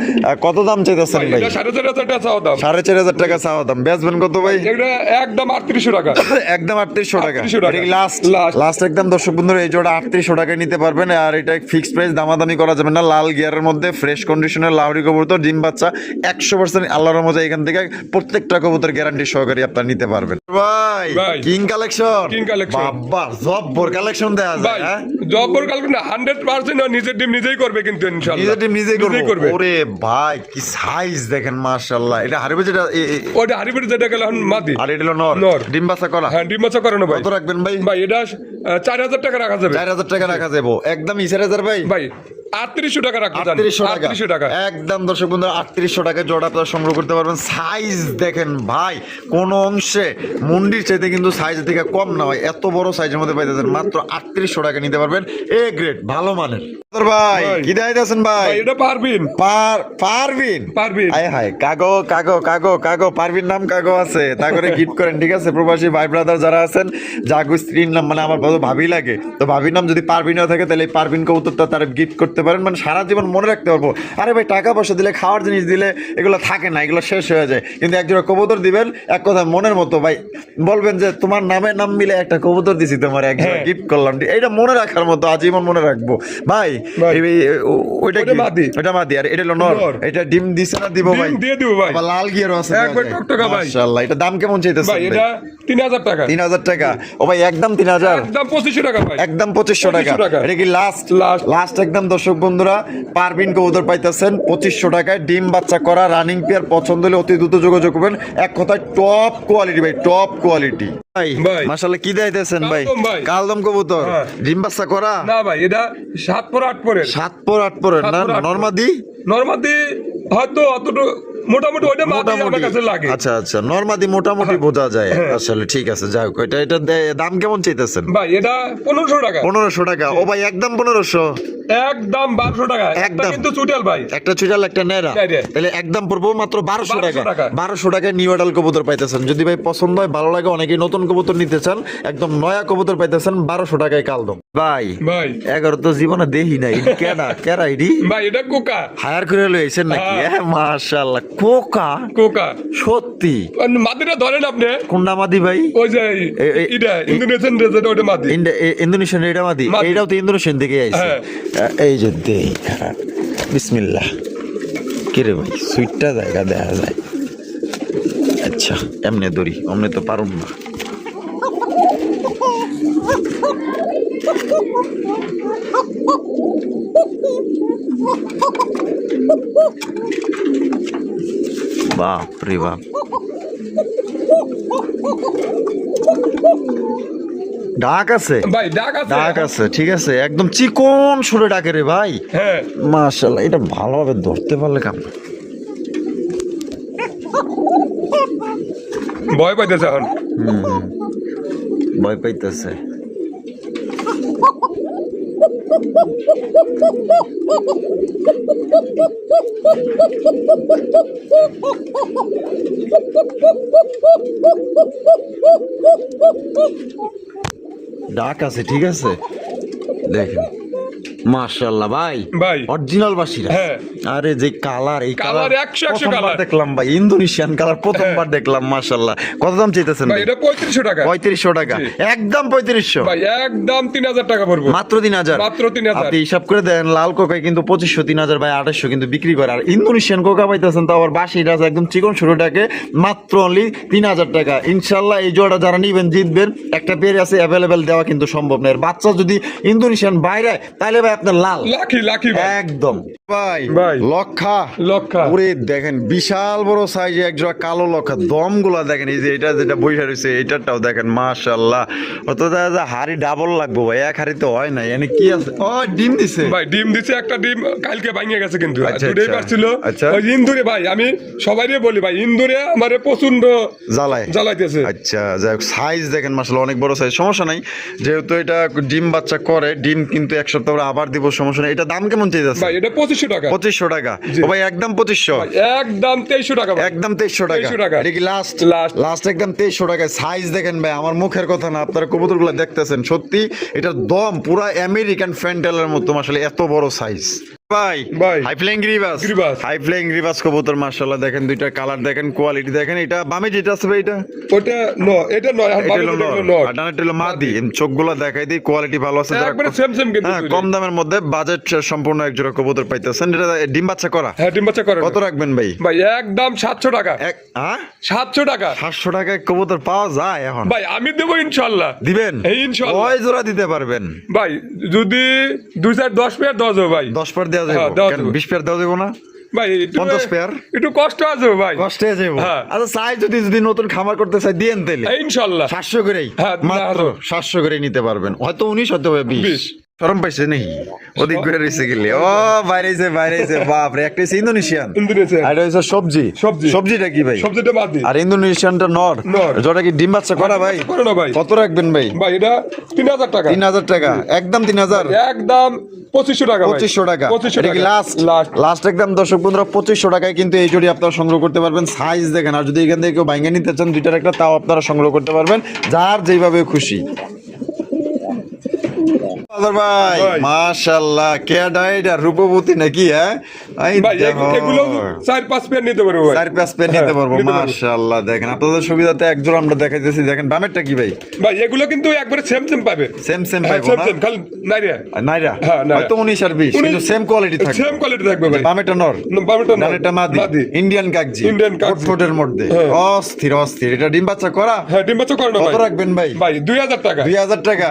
Speaker 2: কত দাম চাইতেছেন ভাই?
Speaker 1: এটা 4500 টাকা চাওয়া দাম।
Speaker 2: 4500 টাকা চাওয়া দাম। বেচবেন কত ভাই?
Speaker 1: এটা একদম 3800 টাকা।
Speaker 2: একদম 3800 টাকা।
Speaker 1: 3800 টাকা।
Speaker 2: লাস্ট একদম দর্শক বন্ধুরা, এই জোড়া 3800 টাকায় নিতে পারবেন। আর এটা ফিক্সড প্রাইস, দামাদামি করা যাবে না। লাল গিয়ারের মধ্যে ফ্রেশ কন্ডিশনের লাহোরি কবুতর, ডিম বাচ্চা 100%। আল্লাহর রহমতে এখান থেকে প্রত্যেকটা কবুতর গ্যারান্টি সহকারে আপনারা নিতে পারবেন ভাই। কিং কালেকশন, বাবা জব্বর কালেকশন দেয়া যায়। হ্যাঁ,
Speaker 1: জব্বর কালেকশন 100% নিজের ডিম নিজেই করবে কিন্তু ইনশাআল্লাহ।
Speaker 2: নিজের ডিম নিজেই করবে। ওরে ভাই, কি সাইজ দেখেন মাশাআল্লাহ। এটা হারিবে যেটা,
Speaker 1: ওটা হারিবে যেটা গেল মাদি,
Speaker 2: আর এটা হলো নর, ডিম বাচ্চা করা।
Speaker 1: হ্যাঁ, ডিম বাচ্চা করানো ভাই।
Speaker 2: কত রাখবেন ভাই?
Speaker 1: ভাই এটা 4000 টাকা রাখা যাবে।
Speaker 2: 4000 টাকা রাখা যাবে, একদম 4000 ভাই।
Speaker 1: ভাই 3800 টাকা রাখা যাবে।
Speaker 2: 3800 টাকা একদম দর্শক বন্ধুরা, 3800 টাকা জোড়া আপনারা সংগ্রহ করতে পারবেন। সাইজ দেখেন ভাই, কোন অংশে মুন্ডির চাইতে কিন্তু সাইজ থেকে কম না হয়, এত বড় সাইজের মধ্যে পাইতেছেন। মাত্র 3800 টাকা নিতে পারবেন, এ গ্রেড, ভালো মানের। ভাই কি দেখাইতেছেন ভাই?
Speaker 1: এটা পারবিন,
Speaker 2: পারবিন। হায় হায়, কাগো পারবিন নাম কাগো আছে, তা করে গিফট করেন, ঠিক আছে? প্রবাসী ভাই ব্রাদার যারা আছেন, জাগো স্ত্রীর নাম মানে আমার ভাবি লাগে, তো ভাবির নাম যদি পারবিনও থাকে তাহলে এই পারবিন কবুতরটা তার গিফট করতে পারেন, মানে সারা জীবন মনে রাখতে পারবো। আরে ভাই টাকা পয়সা দিলে, খাওয়ার জিনিস দিলে এগুলো থাকে না, এগুলো শেষ হয়ে যায়। কিন্তু একজোড়া কবুতর দিবেন, এক কথা মনের মতো ভাই, বলবেন যে তোমার নামে নাম মিলে একটা কবুতর দিছি তোমার, একজোড়া গিফট করলাম, এইটা মনে রাখার মতো, আজীবন মনে রাখবো ভাই। ওইটা কি? ওটা মাদি। আর এটা হলো নর। এটা ডিম দিছে না? দিব ভাই,
Speaker 1: দিয়ে দিব ভাই,
Speaker 2: আবার লাল গিয়ারও আছে
Speaker 1: একবার টকটকা ভাই।
Speaker 2: মাশাআল্লাহ। এটা দাম কেমন চাইতেছেন
Speaker 1: ভাই? এটা 3000 টাকা।
Speaker 2: 3000 টাকা। ও ভাই একদম 3000,
Speaker 1: একদম 2500 টাকা ভাই,
Speaker 2: একদম 2500 টাকা।
Speaker 1: 2500 টাকা।
Speaker 2: এটা কি লাস্ট একদম? দর্শক বন্ধুরা, পারবিন কবুতর পাইতেছেন 2500 টাকায়, ডিম বাচ্চা করা, রানিং পেয়ার। পছন্দ হলে অতি দ্রুত যোগাযোগ করবেন। এক কথায় টপ কোয়ালিটি ভাই, টপ কোয়ালিটি ভাই। মাশাআল্লাহ কি দিতেছেন ভাই? কালদম কবুতর, ডিম বাচ্চা করা
Speaker 1: না ভাই, এটা 7 পর 8 পরে,
Speaker 2: 7 পর 8 পরে না? নরমাদি
Speaker 1: হয়তো অতটুকু মোটামুটি ওইটা মাদি আমার কাছে লাগে।
Speaker 2: আচ্ছা আচ্ছা, নরমাদি মোটামুটি বোঝা যায় আসলে। ঠিক আছে, যাই হোক। এটা দাম কেমন চাইতেছেন
Speaker 1: ভাই? এটা 1500 টাকা।
Speaker 2: 1500 টাকা। ও ভাই একদম 1500,
Speaker 1: একদম 1200 টাকা। একটা কিন্তু চুটাল ভাই,
Speaker 2: একটা চুটাল একটা নেড়া, তাহলে একদম পড়বো মাত্র 1200 টাকা। 1200 টাকায় নিউ অ্যাডাল কবুতর পাইতেছেন। যদি ভাই পছন্দ হয়, ভালো লাগে, অনেকেই নতুন কবুতর নিতে চান, একদম নয়া কবুতর পাইতেছেন 1200 টাকায় কালদম ভাই। 11 তো জীবনে দেখি নাই। কেডা ইডি
Speaker 1: ভাই? এটা কোকা
Speaker 2: হায়ার করে লইছেন নাকি? মাশাআল্লাহ, কোকা সত্যি
Speaker 1: মাদিটা ধরেন আপনি।
Speaker 2: কোনটা মাদি ভাই?
Speaker 1: ওই যে এটা ইন্দোনেশিয়ান রেজেট, ওটা মাদি।
Speaker 2: ইন্দোনেশিয়ান এটা মাদি। এটাও তো ইন্দোনেশিয়ান থেকে আইছে। এই যে দেই, বিসমিল্লাহ। কি রে ভাই, সুইটটা জায়গা দেখা যায়। আচ্ছা, এমনি দড়ি, অমনি তো পারুম না। বাপ রে বাপ, ডাক আছে
Speaker 1: ভাই,
Speaker 2: ডাক আছে। ঠিক আছে, একদম চিকন সুরে ডাকে রে ভাই।
Speaker 1: হ্যাঁ
Speaker 2: মাশাআল্লাহ, এটা ভালোভাবে ধরতে পারলে কাম।
Speaker 1: ভয় পাইতেছে এখন।
Speaker 2: ভয় পাইতেছে। ডাক আছে, ঠিক আছে, দেখেন মাশাআল্লাহ ভাই, অরিজিনাল বাসিরা। আরে যে কালার, এই কালার
Speaker 1: 100 কালার
Speaker 2: দেখলাম ভাই, ইন্দোনেশিয়ান কালার প্রথমবার দেখলাম। মাশাআল্লাহ, কত দাম চাইতেছেন
Speaker 1: ভাই? এটা 3500 টাকা।
Speaker 2: 3500 টাকা, একদম 3500
Speaker 1: ভাই, একদম 3000 টাকা পড়বে,
Speaker 2: মাত্র 3000।
Speaker 1: মাত্র 3000।
Speaker 2: আপনি হিসাব করে দেন, লাল কোকায় কিন্তু 2500, 3000 ভাই 2800 কিন্তু বিক্রি করে। আর ইন্দোনেশিয়ান কোকা পাইতেছেন তো আবার বাসিটা একদম চিকন শুরুটাকে, মাত্র অনলি 3000 টাকা। ইনশাআল্লাহ এই জোড়া যারা নিবেন জিতবেন। একটা পেয়ার আছে, অ্যাভেলেবেল দেওয়া কিন্তু সম্ভব না। এর বাচ্চা যদি ইন্দোনেশিয়ান বাইরে, তাহলে ভাই আপনার লাল
Speaker 1: লাকি
Speaker 2: একদম ভাই। লক্ষা ওরে দেখেন, বিশাল বড় সাইজে একজোড়া কালো লক্ষা। দমগুলা দেখেন, এই যে এটা যেটা বইসা রয়েছে, এটাটাও দেখেন মাশাআল্লাহ। অত হাড়ি ডাবল লাগবো ভাই, এক হাড়িতে হয় না। এনে কি আছে? ও ডিম দিছে
Speaker 1: ভাই, ডিম দিছে। একটা ডিম কালকে ভাঙে গেছে কিন্তু, দুটোই পারছিল। ওই ইন্দুরে ভাই, আমি সবাইরে বলি ভাই, ইন্দুরে আমারে প্রচন্ড জ্বালাইতেছে।
Speaker 2: আচ্ছা, যাই হোক, সাইজ দেখেন মাশাআল্লাহ, অনেক বড় সাইজ। সমস্যা নাই, যেহেতু এটা ডিম বাচ্চা করে, ডিম কিন্তু এক সপ্তাহ পরে আবার দিব, সমস্যা নাই। এটা দাম কেমন চাইতেছে
Speaker 1: ভাই? এটা 2500 টাকা।
Speaker 2: 2500 টাকা। ও ভাই একদম 2500,
Speaker 1: একদম 2300 টাকা,
Speaker 2: একদম 2300 টাকা। এটা কি লাস্ট একদম 2300 টাকা। সাইজ দেখেন ভাই, আমার মুখের কথা না, আপনারা কবুতরগুলো দেখতেছেন, সত্যি এটার দম পুরা আমেরিকান ফ্যান্টেলের মতো। আসলে এত বড় সাইজ ভাই। হাই ফ্লাইং রিভার্স কবুতর মাশাআল্লাহ, দেখেন দুইটা কালার দেখেন, কোয়ালিটি দেখেন। এটা বামে যেটা আছে ভাই, এটা
Speaker 1: ওটা এটা নয়,
Speaker 2: আর ডানাটা হলো মাদি। চোখগুলো দেখাই দিই, কোয়ালিটি ভালো আছে।
Speaker 1: একবারে সেম কিন্তু,
Speaker 2: হ্যাঁ, কম দামের মধ্যে বাজেট সম্পূর্ণ এক জোড়া কবুতর পাইতেছেন। এটা ডিম বাচ্চা করা?
Speaker 1: হ্যাঁ, ডিম বাচ্চা করা।
Speaker 2: কত রাখবেন ভাই?
Speaker 1: ভাই একদম 700 টাকা। 700 টাকা।
Speaker 2: 700 টাকায় কবুতর পাওয়া যায় এখন
Speaker 1: ভাই? আমি দেবো ইনশাআল্লাহ।
Speaker 2: দিবেন?
Speaker 1: ইনশাআল্লাহ।
Speaker 2: কয় জোড়া দিতে পারবেন
Speaker 1: ভাই? যদি 2-4-10 পেয়ার দেওয়া যাবে ভাই।
Speaker 2: 10 পেয়ার দেওয়া যাবে? 20 পেয়ার দেওয়া যাবে না
Speaker 1: ভাই?
Speaker 2: 50 পেয়ার?
Speaker 1: একটু কষ্ট আছে ভাই, কষ্ট আছে।
Speaker 2: আচ্ছা, চাই যদি নতুন খামার করতে চাই দিয়েন, তাহলে
Speaker 1: ইনশাআল্লাহ
Speaker 2: 700 করেই, মাত্র 700 করেই নিতে পারবেন। হয়তো 19, হয়তো 20। শরম পাইছে নেই? ওদিক ঘুরে রয়েছে গেলে। ও বাইরেছে বাপ রে। একটা ইন্দোনেশিয়ান, আর এটা সবজিটা কি ভাই?
Speaker 1: সবজিটা মাদি। আর
Speaker 2: ইন্দোনেশিয়ানটা নর। যেটা কি ডিম বাচ্চা করা ভাই? কত রাখবেন ভাই?
Speaker 1: ভাই এটা 3000 টাকা।
Speaker 2: 3000 টাকা, একদম 3000,
Speaker 1: একদম 2500 টাকা।
Speaker 2: 2500 টাকা। এটা কি লাস্ট একদম? দর্শক বন্ধুরা, 2500 টাকায় কিন্তু এই জোড়ি আপনারা সংগ্রহ করতে পারবেন। সাইজ দেখেন, আর যদি এখান থেকে কেউ ভাঙে নিতে চান দুইটার একটা, তাও আপনারা সংগ্রহ করতে পারবেন, যার যেভাবে খুশি ভাই
Speaker 1: ভাই।
Speaker 2: মাশাআল্লাহ কেডা এটা রূপবতী নাকি হ্যাঁ এই
Speaker 1: ভাই
Speaker 2: দেখো।
Speaker 1: এগুলো 4-5 পেয়ার নিতে পারবো ভাই।
Speaker 2: 4-5 পেয়ার নিতে
Speaker 1: হ্যাঁ,
Speaker 2: পারবো
Speaker 1: নিতে পারবো।
Speaker 2: মাশাআল্লাহ দেখেন আপনাদের সুবিধাতে একজোড়া আমরা দেখাইতেছি দেখেন বামেরটা কি ভাই
Speaker 1: ভাই এগুলো কিন্তু একবারে সেম পাবে।
Speaker 2: সেম
Speaker 1: হ্যাঁ,
Speaker 2: পাইবো না
Speaker 1: same, খালি নাইরা।
Speaker 2: নাইরা
Speaker 1: হ্যাঁ, নাইরা।
Speaker 2: হয়তো 19 আর 20 কিন্তু সেম কোয়ালিটি থাকবে
Speaker 1: সেম কোয়ালিটি থাকবে ভাই।
Speaker 2: বামেরটা নর
Speaker 1: বামেরটা নর,
Speaker 2: ডানেরটা মাদি
Speaker 1: মাদি।
Speaker 2: ইন্ডিয়ান কাগজি
Speaker 1: ইন্ডিয়ান কাগজি।
Speaker 2: ফোটের মধ্যে
Speaker 1: হ্যাঁ।
Speaker 2: অস্থির অস্থির এটা ডিম বাচ্চা করা
Speaker 1: হ্যাঁ, ডিম বাচ্চা করে না
Speaker 2: কত
Speaker 1: ভাই।
Speaker 2: রাখবেন ভাই
Speaker 1: ভাই 2000 টাকা।
Speaker 2: 2000 টাকা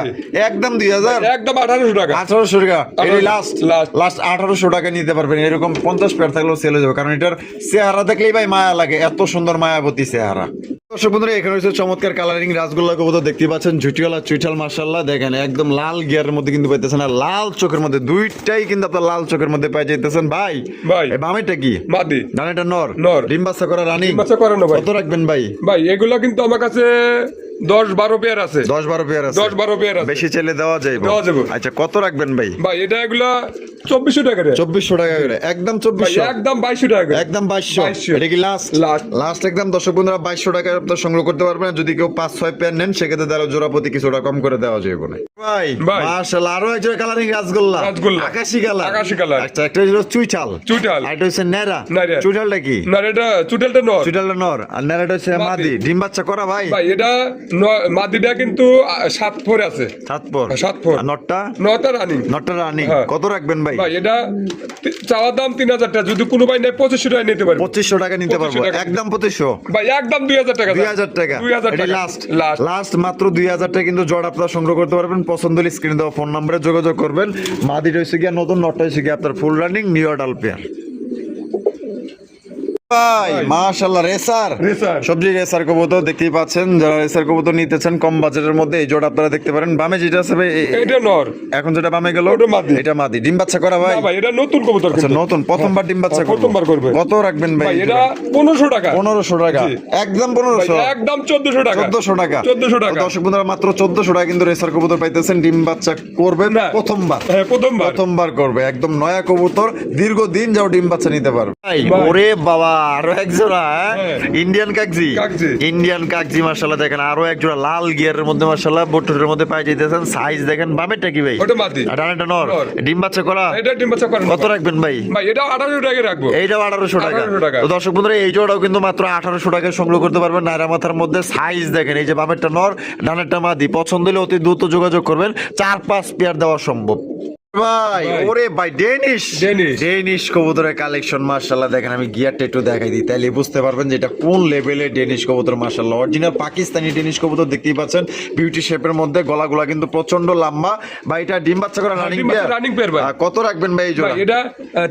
Speaker 2: একদম 2000
Speaker 1: একদম 1800 টাকা।
Speaker 2: 1800 টাকা এই লাস্ট
Speaker 1: Last।
Speaker 2: লাস্ট 1800 টাকা নিতে পারবেন এরকম 50 পেয়ার থাকলেও সেল হয়ে যাবে কারণ এটার চেহারা দেখলেই ভাই মায়া লাগে এত সুন্দর মায়াবতী চেহারা দর্শক বন্ধুরা এখানে হচ্ছে চমৎকার কালারিং রাসগোল্লা কবুতর দেখতে পাচ্ছেন ঝুটিওয়ালা চুইঠাল মাশাআল্লাহ দেখেন একদম লাল গিয়ারের মধ্যে কিন্তু পাইতেছেন আর লাল চোখের মধ্যে দুইটাই কিন্তু আপনার লাল চোখের মধ্যে পাই যাইতেছেন ভাই
Speaker 1: ভাই।
Speaker 2: এই বামেটা কি
Speaker 1: মাদি।
Speaker 2: ডানেটা নর
Speaker 1: নর।
Speaker 2: ডিম বাচ্চা করা রানী
Speaker 1: ডিম বাচ্চা করে না ভাই।
Speaker 2: কত রাখবেন ভাই
Speaker 1: ভাই এগুলো কিন্তু আমার কাছে 10-12 পেয়ার আছে।
Speaker 2: 10-12 পেয়ার আছে
Speaker 1: 10-12 পেয়ার আছে।
Speaker 2: বেশি চাইলে দেওয়া যাবে
Speaker 1: দেওয়া যাবে।
Speaker 2: আচ্ছা কত রাখবেন ভাই
Speaker 1: ভাই এটা এগুলা 2400 টাকা রে।
Speaker 2: 2400 টাকা করে একদম
Speaker 1: ভাই
Speaker 2: 2400
Speaker 1: একদম 2200 টাকা করে।
Speaker 2: একদম 2200 এটা কি লাস্ট
Speaker 1: Last।
Speaker 2: লাস্ট একদম দর্শক বন্ধুরা 2200 টাকা আপনারা সংগ্রহ করতে পারবেন যদি কেউ 5-6 পেয়ার নেন সেক্ষেত্রে তাহলে জোড়া প্রতি কিছুটা কম করে দেওয়া যাবে না ভাই
Speaker 1: ভাই।
Speaker 2: মাশাআল্লাহ আরো একটা কালারিং রাসগোল্লা
Speaker 1: রাসগোল্লা।
Speaker 2: আকাশী কালার
Speaker 1: আকাশী কালার।
Speaker 2: আচ্ছা একটা হলো চুইঠাল
Speaker 1: চুইঠাল।
Speaker 2: আর এটা হচ্ছে নেরা
Speaker 1: নেরা।
Speaker 2: চুইঠালটা কি
Speaker 1: না এটা চুটেলটা নর।
Speaker 2: চুইঠালটা নর আর নেরাটা হচ্ছে
Speaker 1: মাদি।
Speaker 2: মাদি ডিম বাচ্চা করা ভাই
Speaker 1: ভাই এটা মাদিটা কিন্তু 7 ফোর আছে।
Speaker 2: 7 পর
Speaker 1: 7 ফোর।
Speaker 2: আর নটটা
Speaker 1: নটা রানিং।
Speaker 2: নটটা রানি
Speaker 1: হ্যাঁ।
Speaker 2: কত রাখবেন ভাই
Speaker 1: ভাই এটা চাওয়ার দাম 3000 টাকা, যদি কোনো ভাই নেয় 2500 টাকা নিতে পারবে।
Speaker 2: 2500 টাকা নিতে পারবো
Speaker 1: 2500 টাকা।
Speaker 2: একদম 2500
Speaker 1: ভাই একদম 2000 টাকা।
Speaker 2: 2000 টাকা
Speaker 1: 2000
Speaker 2: এটা
Speaker 1: টাকা
Speaker 2: লাস্ট
Speaker 1: লাস্ট।
Speaker 2: লাস্ট মাত্র 2000 টাকা কিন্তু জোড়া আপনারা সংগ্রহ করতে পারবেন পছন্দ হলে স্ক্রিনে দেওয়া ফোন নম্বরে যোগাযোগ করবেন মাদিটা হচ্ছে গিয়া নতুন নটটা হচ্ছে গিয়া আপনার full running new adult pair ভাই মাশাআল্লাহ রেসার
Speaker 1: রেসার।
Speaker 2: সবজি রেসার কবুতর দেখতেই পাচ্ছেন যারা রেসার কবুতর নিতেছেন কম বাজেটের মধ্যে এই জোড়া আপনারা দেখতে পারেন বামে যেটা আছে ভাই
Speaker 1: এটা নর।
Speaker 2: এখন যেটা বামে গেল
Speaker 1: ওটা মাদি।
Speaker 2: এটা মাদি ডিম বাচ্চা করা ভাই
Speaker 1: না ভাই এটা নতুন কবুতর
Speaker 2: আচ্ছা
Speaker 1: কিন্তু।
Speaker 2: নতুন প্রথমবার ডিম বাচ্চা
Speaker 1: হ্যাঁ, প্রথমবার করবে।
Speaker 2: কত রাখবেন ভাই
Speaker 1: ভাই এটা 1500 টাকা।
Speaker 2: 1500 টাকা
Speaker 1: জি।
Speaker 2: একদম
Speaker 1: ভাই
Speaker 2: 1500
Speaker 1: একদম 1400 টাকা।
Speaker 2: 1400 টাকা
Speaker 1: 1400 টাকা।
Speaker 2: দর্শক বন্ধুরা মাত্র 1400 টাকা কিন্তু রেসার কবুতর পাইতেছেন ডিম বাচ্চা করবেন
Speaker 1: না।
Speaker 2: প্রথমবার
Speaker 1: হ্যাঁ প্রথমবার।
Speaker 2: প্রথমবার করবে একদম নয়া কবুতর দীর্ঘদিন যাও ডিম বাচ্চা নিতে পারবে
Speaker 1: ভাই।
Speaker 2: ওরে বাবা আরো এক জোড়া
Speaker 1: হ্যাঁ।
Speaker 2: ইন্ডিয়ান কাগজি
Speaker 1: কাগজি।
Speaker 2: ইন্ডিয়ান কাগজি মাশাআল্লাহ দেখেন আরো এক জোড়া লাল গিয়ারের মধ্যে মাশাআল্লাহ বটুরের মধ্যে পাই যাইতেছেন সাইজ দেখেন বামেরটা কি ভাই
Speaker 1: ওটা মাদি।
Speaker 2: আর ডানেরটা নর
Speaker 1: নর।
Speaker 2: ডিম বাচ্চা করা
Speaker 1: এটা ডিম বাচ্চা করে না
Speaker 2: কত
Speaker 1: ভাই।
Speaker 2: রাখবেন ভাই
Speaker 1: ভাই এটা 1800 টাকা রাখবো।
Speaker 2: এইটাও 1800 টাকা
Speaker 1: 1800 টাকা।
Speaker 2: তো দর্শক বন্ধুরা এই জোড়াও কিন্তু মাত্র 1800 টাকায় সংগ্রহ করতে পারবেন নাইরা মাথার মধ্যে সাইজ দেখেন এই যে বামেরটা নর ডানেরটা মাদি পছন্দ হলে অতি দ্রুত যোগাযোগ করবেন 4-5 পেয়ার দেওয়া সম্ভব ভাই
Speaker 1: ভাই।
Speaker 2: ওরে ভাই ডেনিশ
Speaker 1: ডেনিশ।
Speaker 2: ডেনিশ কবুতরের কালেকশন মাশাআল্লাহ দেখেন আমি গিয়ারটা একটু দেখাই দিই তাহলে বুঝতে পারবেন যে এটা কোন লেভেলের ডেনিশ কবুতর মাশাআল্লাহ অরিজিনাল পাকিস্তানি ডেনিশ কবুতর দেখতেই পাচ্ছেন বিউটি শেপের মধ্যে গলাগুলা কিন্তু প্রচন্ড লম্বা ভাই এটা ডিম বাচ্চা করা রানিং
Speaker 1: ডিম বাচ্চা running pair ভাই।
Speaker 2: কত রাখবেন ভাই এই জোড়া
Speaker 1: ভাই এটা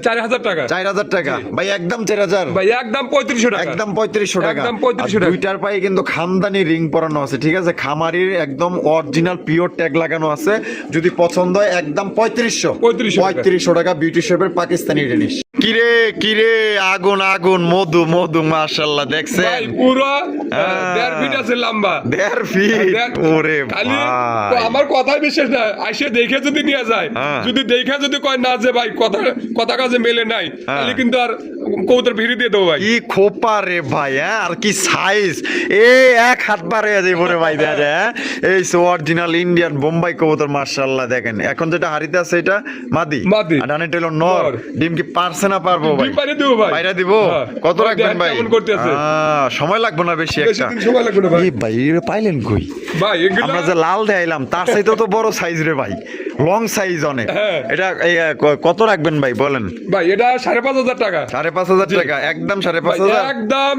Speaker 1: 4000 টাকা।
Speaker 2: 4000 টাকা ভাই একদম 4000
Speaker 1: ভাই একদম 3500 টাকা।
Speaker 2: একদম 3500 টাকা
Speaker 1: একদম 3500
Speaker 2: আর
Speaker 1: টাকা।
Speaker 2: দুইটার পায়ে কিন্তু খানদানি রিং পরানো আছে ঠিক আছে খামারির একদম অরিজিনাল পিওর ট্যাগ লাগানো আছে যদি পছন্দ হয় একদম 3500 3500 টাকা বিউটি শেপের পাকিস্তানি ডেনিশ কিরে কিরে আগুন আগুন মধু মধু মাশাআল্লাহ দেখছেন
Speaker 1: ভাই পুরো
Speaker 2: হ্যাঁ।
Speaker 1: 1.5 ফিট আছে লম্বা।
Speaker 2: 1.5 ফিট ওরে
Speaker 1: খালি
Speaker 2: ভাই
Speaker 1: আমার কথাই বিশেষ না, আইসে দেখে যদি নিয়ে যায়,
Speaker 2: হ্যাঁ।
Speaker 1: যদি দেখে যদি কয় না যে ভাই কথা কাজে মেলে নাই, তাহলে কিন্তু আর কবুতর ভিড়ি দিয়ে দেবো ভাই।
Speaker 2: কি খোপা রে ভাই হ্যাঁ আর কি সাইজ এ এক হাত পার হয়ে যায় পরে ভাই দেখা যায় হ্যাঁ? এই সো অরিজিনাল ইন্ডিয়ান বোম্বাই কবুতর মাশাআল্লাহ দেখেন এখন যেটা হারিতে আছে এটা মাদি
Speaker 1: মাদি।
Speaker 2: আর ডানেরটা হলো নর
Speaker 1: নর।
Speaker 2: ডিম কি পারছে না পারবো ভাই
Speaker 1: ডিম পাইরে দেবো ভাই।
Speaker 2: বাইরে দিব
Speaker 1: হ্যাঁ।
Speaker 2: কত
Speaker 1: ভাই,
Speaker 2: রাখবেন
Speaker 1: দেখ
Speaker 2: ভাই
Speaker 1: কেমন করতেছে।
Speaker 2: সময় লাগবে না বেশি
Speaker 1: বেশি
Speaker 2: একটা
Speaker 1: দিন সময় লাগবে না ভাই।
Speaker 2: এই ভাই এর পাইলেন কই
Speaker 1: ভাই এগুলো
Speaker 2: আমরা যে লাল দেখাইলাম তার চাইতে তো বড় সাইজ রে ভাই লং সাইজ অনেক
Speaker 1: হ্যাঁ।
Speaker 2: এটা কত রাখবেন ভাই বলেন
Speaker 1: ভাই এটা 5500 টাকা।
Speaker 2: 5500 টাকা একদম
Speaker 1: ভাই
Speaker 2: 5500
Speaker 1: একদম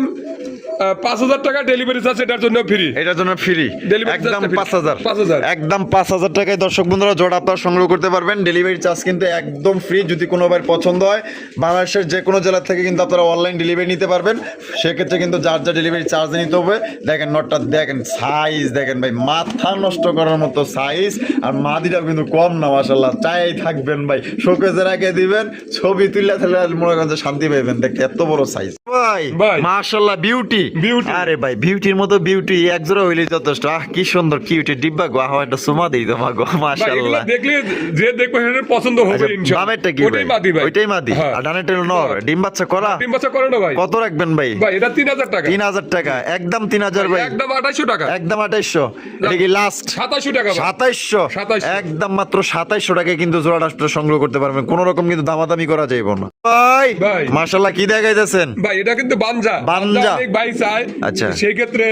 Speaker 1: 5000 টাকা ডেলিভারি চার্জ এটার জন্য ফ্রি।
Speaker 2: এটার জন্য ফ্রি
Speaker 1: Delivery
Speaker 2: একদম
Speaker 1: charge টা free।
Speaker 2: 5000
Speaker 1: 5000
Speaker 2: একদম 5000 টাকায় দর্শক বন্ধুরা জোড়া আপনারা সংগ্রহ করতে পারবেন ডেলিভারি চার্জ কিন্তু একদম ফ্রি যদি কোনো ভাই পছন্দ হয় বাংলাদেশের যে কোনো জেলা থেকে কিন্তু আপনারা অনলাইন ডেলিভারি নিতে পারবেন সেক্ষেত্রে কিন্তু যার যা ডেলিভারি চার্জ নিতে হবে দেখেন নটটা দেখেন সাইজ দেখেন ভাই মাথা নষ্ট করার মতো সাইজ আর মাদিটাও কিন্তু কম না মাশাআল্লাহ চাই থাকবেন ভাই শোকেজে রেখে দিবেন ছবি তুলে তাহলে মনে করেন যে শান্তি পাইবেন দেখতে এত বড় সাইজ ভাই
Speaker 1: ভাই।
Speaker 2: মাশাআল্লাহ বিউটি
Speaker 1: Beauty।
Speaker 2: আরে ভাই বিউটির মতো বিউটি এক জোড়া হইলে যথেষ্ট। কি সুন্দর কিউটি ডিব্বা গো, আহা একটা সুমা দেই তোমা গো,
Speaker 1: ভাই এগুলো
Speaker 2: মাশাআল্লাহ।
Speaker 1: দেখলে যে দেখবে সেটার পছন্দ হবে
Speaker 2: আচ্ছা,
Speaker 1: ইনশাআল্লাহ।
Speaker 2: বামেরটা কি
Speaker 1: ওটাই
Speaker 2: ভাই?
Speaker 1: মাদি ভাই।
Speaker 2: ওইটাই মাদি।
Speaker 1: হ্যাঁ।
Speaker 2: আর ডানেরটা হলো নর। ডিম বাচ্চা করা?
Speaker 1: ডিম বাচ্চা করে না ভাই।
Speaker 2: কত রাখবেন ভাই?
Speaker 1: ভাই এটা 3000 টাকা।
Speaker 2: 3000 টাকা, একদম 3000 ভাই।
Speaker 1: একদম 2800 টাকা।
Speaker 2: একদম 2800। এটা কি লাস্ট?
Speaker 1: 2700 টাকা ভাই।
Speaker 2: 2700।
Speaker 1: 2700
Speaker 2: একদম মাত্র 2700 টাকায় কিন্তু জোড়াটা আপনারা সংগ্রহ করতে পারবেন, কোন রকম কিন্তু দামাদামি করা যাইব না ভাই।
Speaker 1: ভাই।
Speaker 2: মাশাআল্লাহ কি দেখাইতেছেন?
Speaker 1: ভাই এটা কিন্তু বানজা।
Speaker 2: বানজা।
Speaker 1: অনেক ভাই চায়।
Speaker 2: আচ্ছা।
Speaker 1: সেই ক্ষেত্রে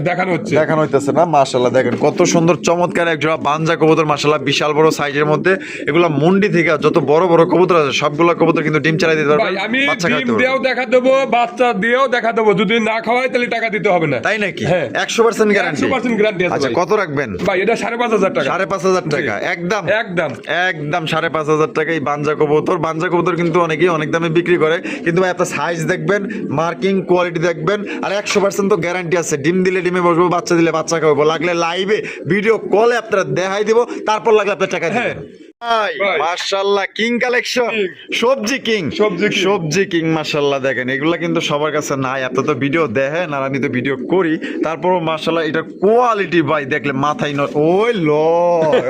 Speaker 1: দেখানো হচ্ছে।
Speaker 2: দেখানো হইতেছে না, মাশাআল্লাহ দেখেন কত সুন্দর চমৎকার এক জোড়া বানজা কবুতর, মাশাআল্লাহ বিশাল বড় সাইজের মধ্যে। এগুলা মুন্ডি থেকে যত বড় বড় কবুতর আছে সবগুলা কবুতর কিন্তু ডিম চালাই দিতে
Speaker 1: ভাই
Speaker 2: পারবেন,
Speaker 1: আমি
Speaker 2: বাচ্চা
Speaker 1: ডিম
Speaker 2: খাইতে
Speaker 1: দিয়েও
Speaker 2: পারবেন।
Speaker 1: দেখা দেবো, বাচ্চা দিয়েও দেখা দেবো। যদি না খাওয়াই তাহলে টাকা দিতে হবে না।
Speaker 2: তাই নাকি?
Speaker 1: হ্যাঁ।
Speaker 2: 100% গ্যারান্টি।
Speaker 1: 100% গ্যারান্টি আছে
Speaker 2: আচ্ছা
Speaker 1: ভাই।
Speaker 2: কত রাখবেন?
Speaker 1: ভাই এটা 5500 টাকা।
Speaker 2: 5500 টাকা একদম
Speaker 1: একদম।
Speaker 2: একদম 5500 টাকা এই বানজা কবুতর। বানজা কবুতর কিন্তু অনেকেই অনেক দামে বিক্রি করে, কিন্তু ভাই আপনার সাইজ দেখবেন, মার্কিং কোয়ালিটি দেখবেন, আর 100% তো গ্যারান্টি আছে। ডিম দিলে ডিমে বসবো, বাচ্চা দিলে বাচ্চা খাবো, লাগলে লাইভে ভিডিও কলে আপনারা দেখাই দিব, তারপর লাগলে আপনার টাকা দিবেন। ভাই
Speaker 1: ভাই।
Speaker 2: মাশাআল্লাহ কিং কালেকশন,
Speaker 1: King।
Speaker 2: সবজি কিং,
Speaker 1: সবজি king।
Speaker 2: সবজি কিং মাশাআল্লাহ দেখেন এগুলা কিন্তু সবার কাছে নাই। আপনারা তো ভিডিও দেখেন আর আমি তো ভিডিও করি, তারপরও মাশাআল্লাহ এটা কোয়ালিটি ভাই দেখলে মাথায় ওই লো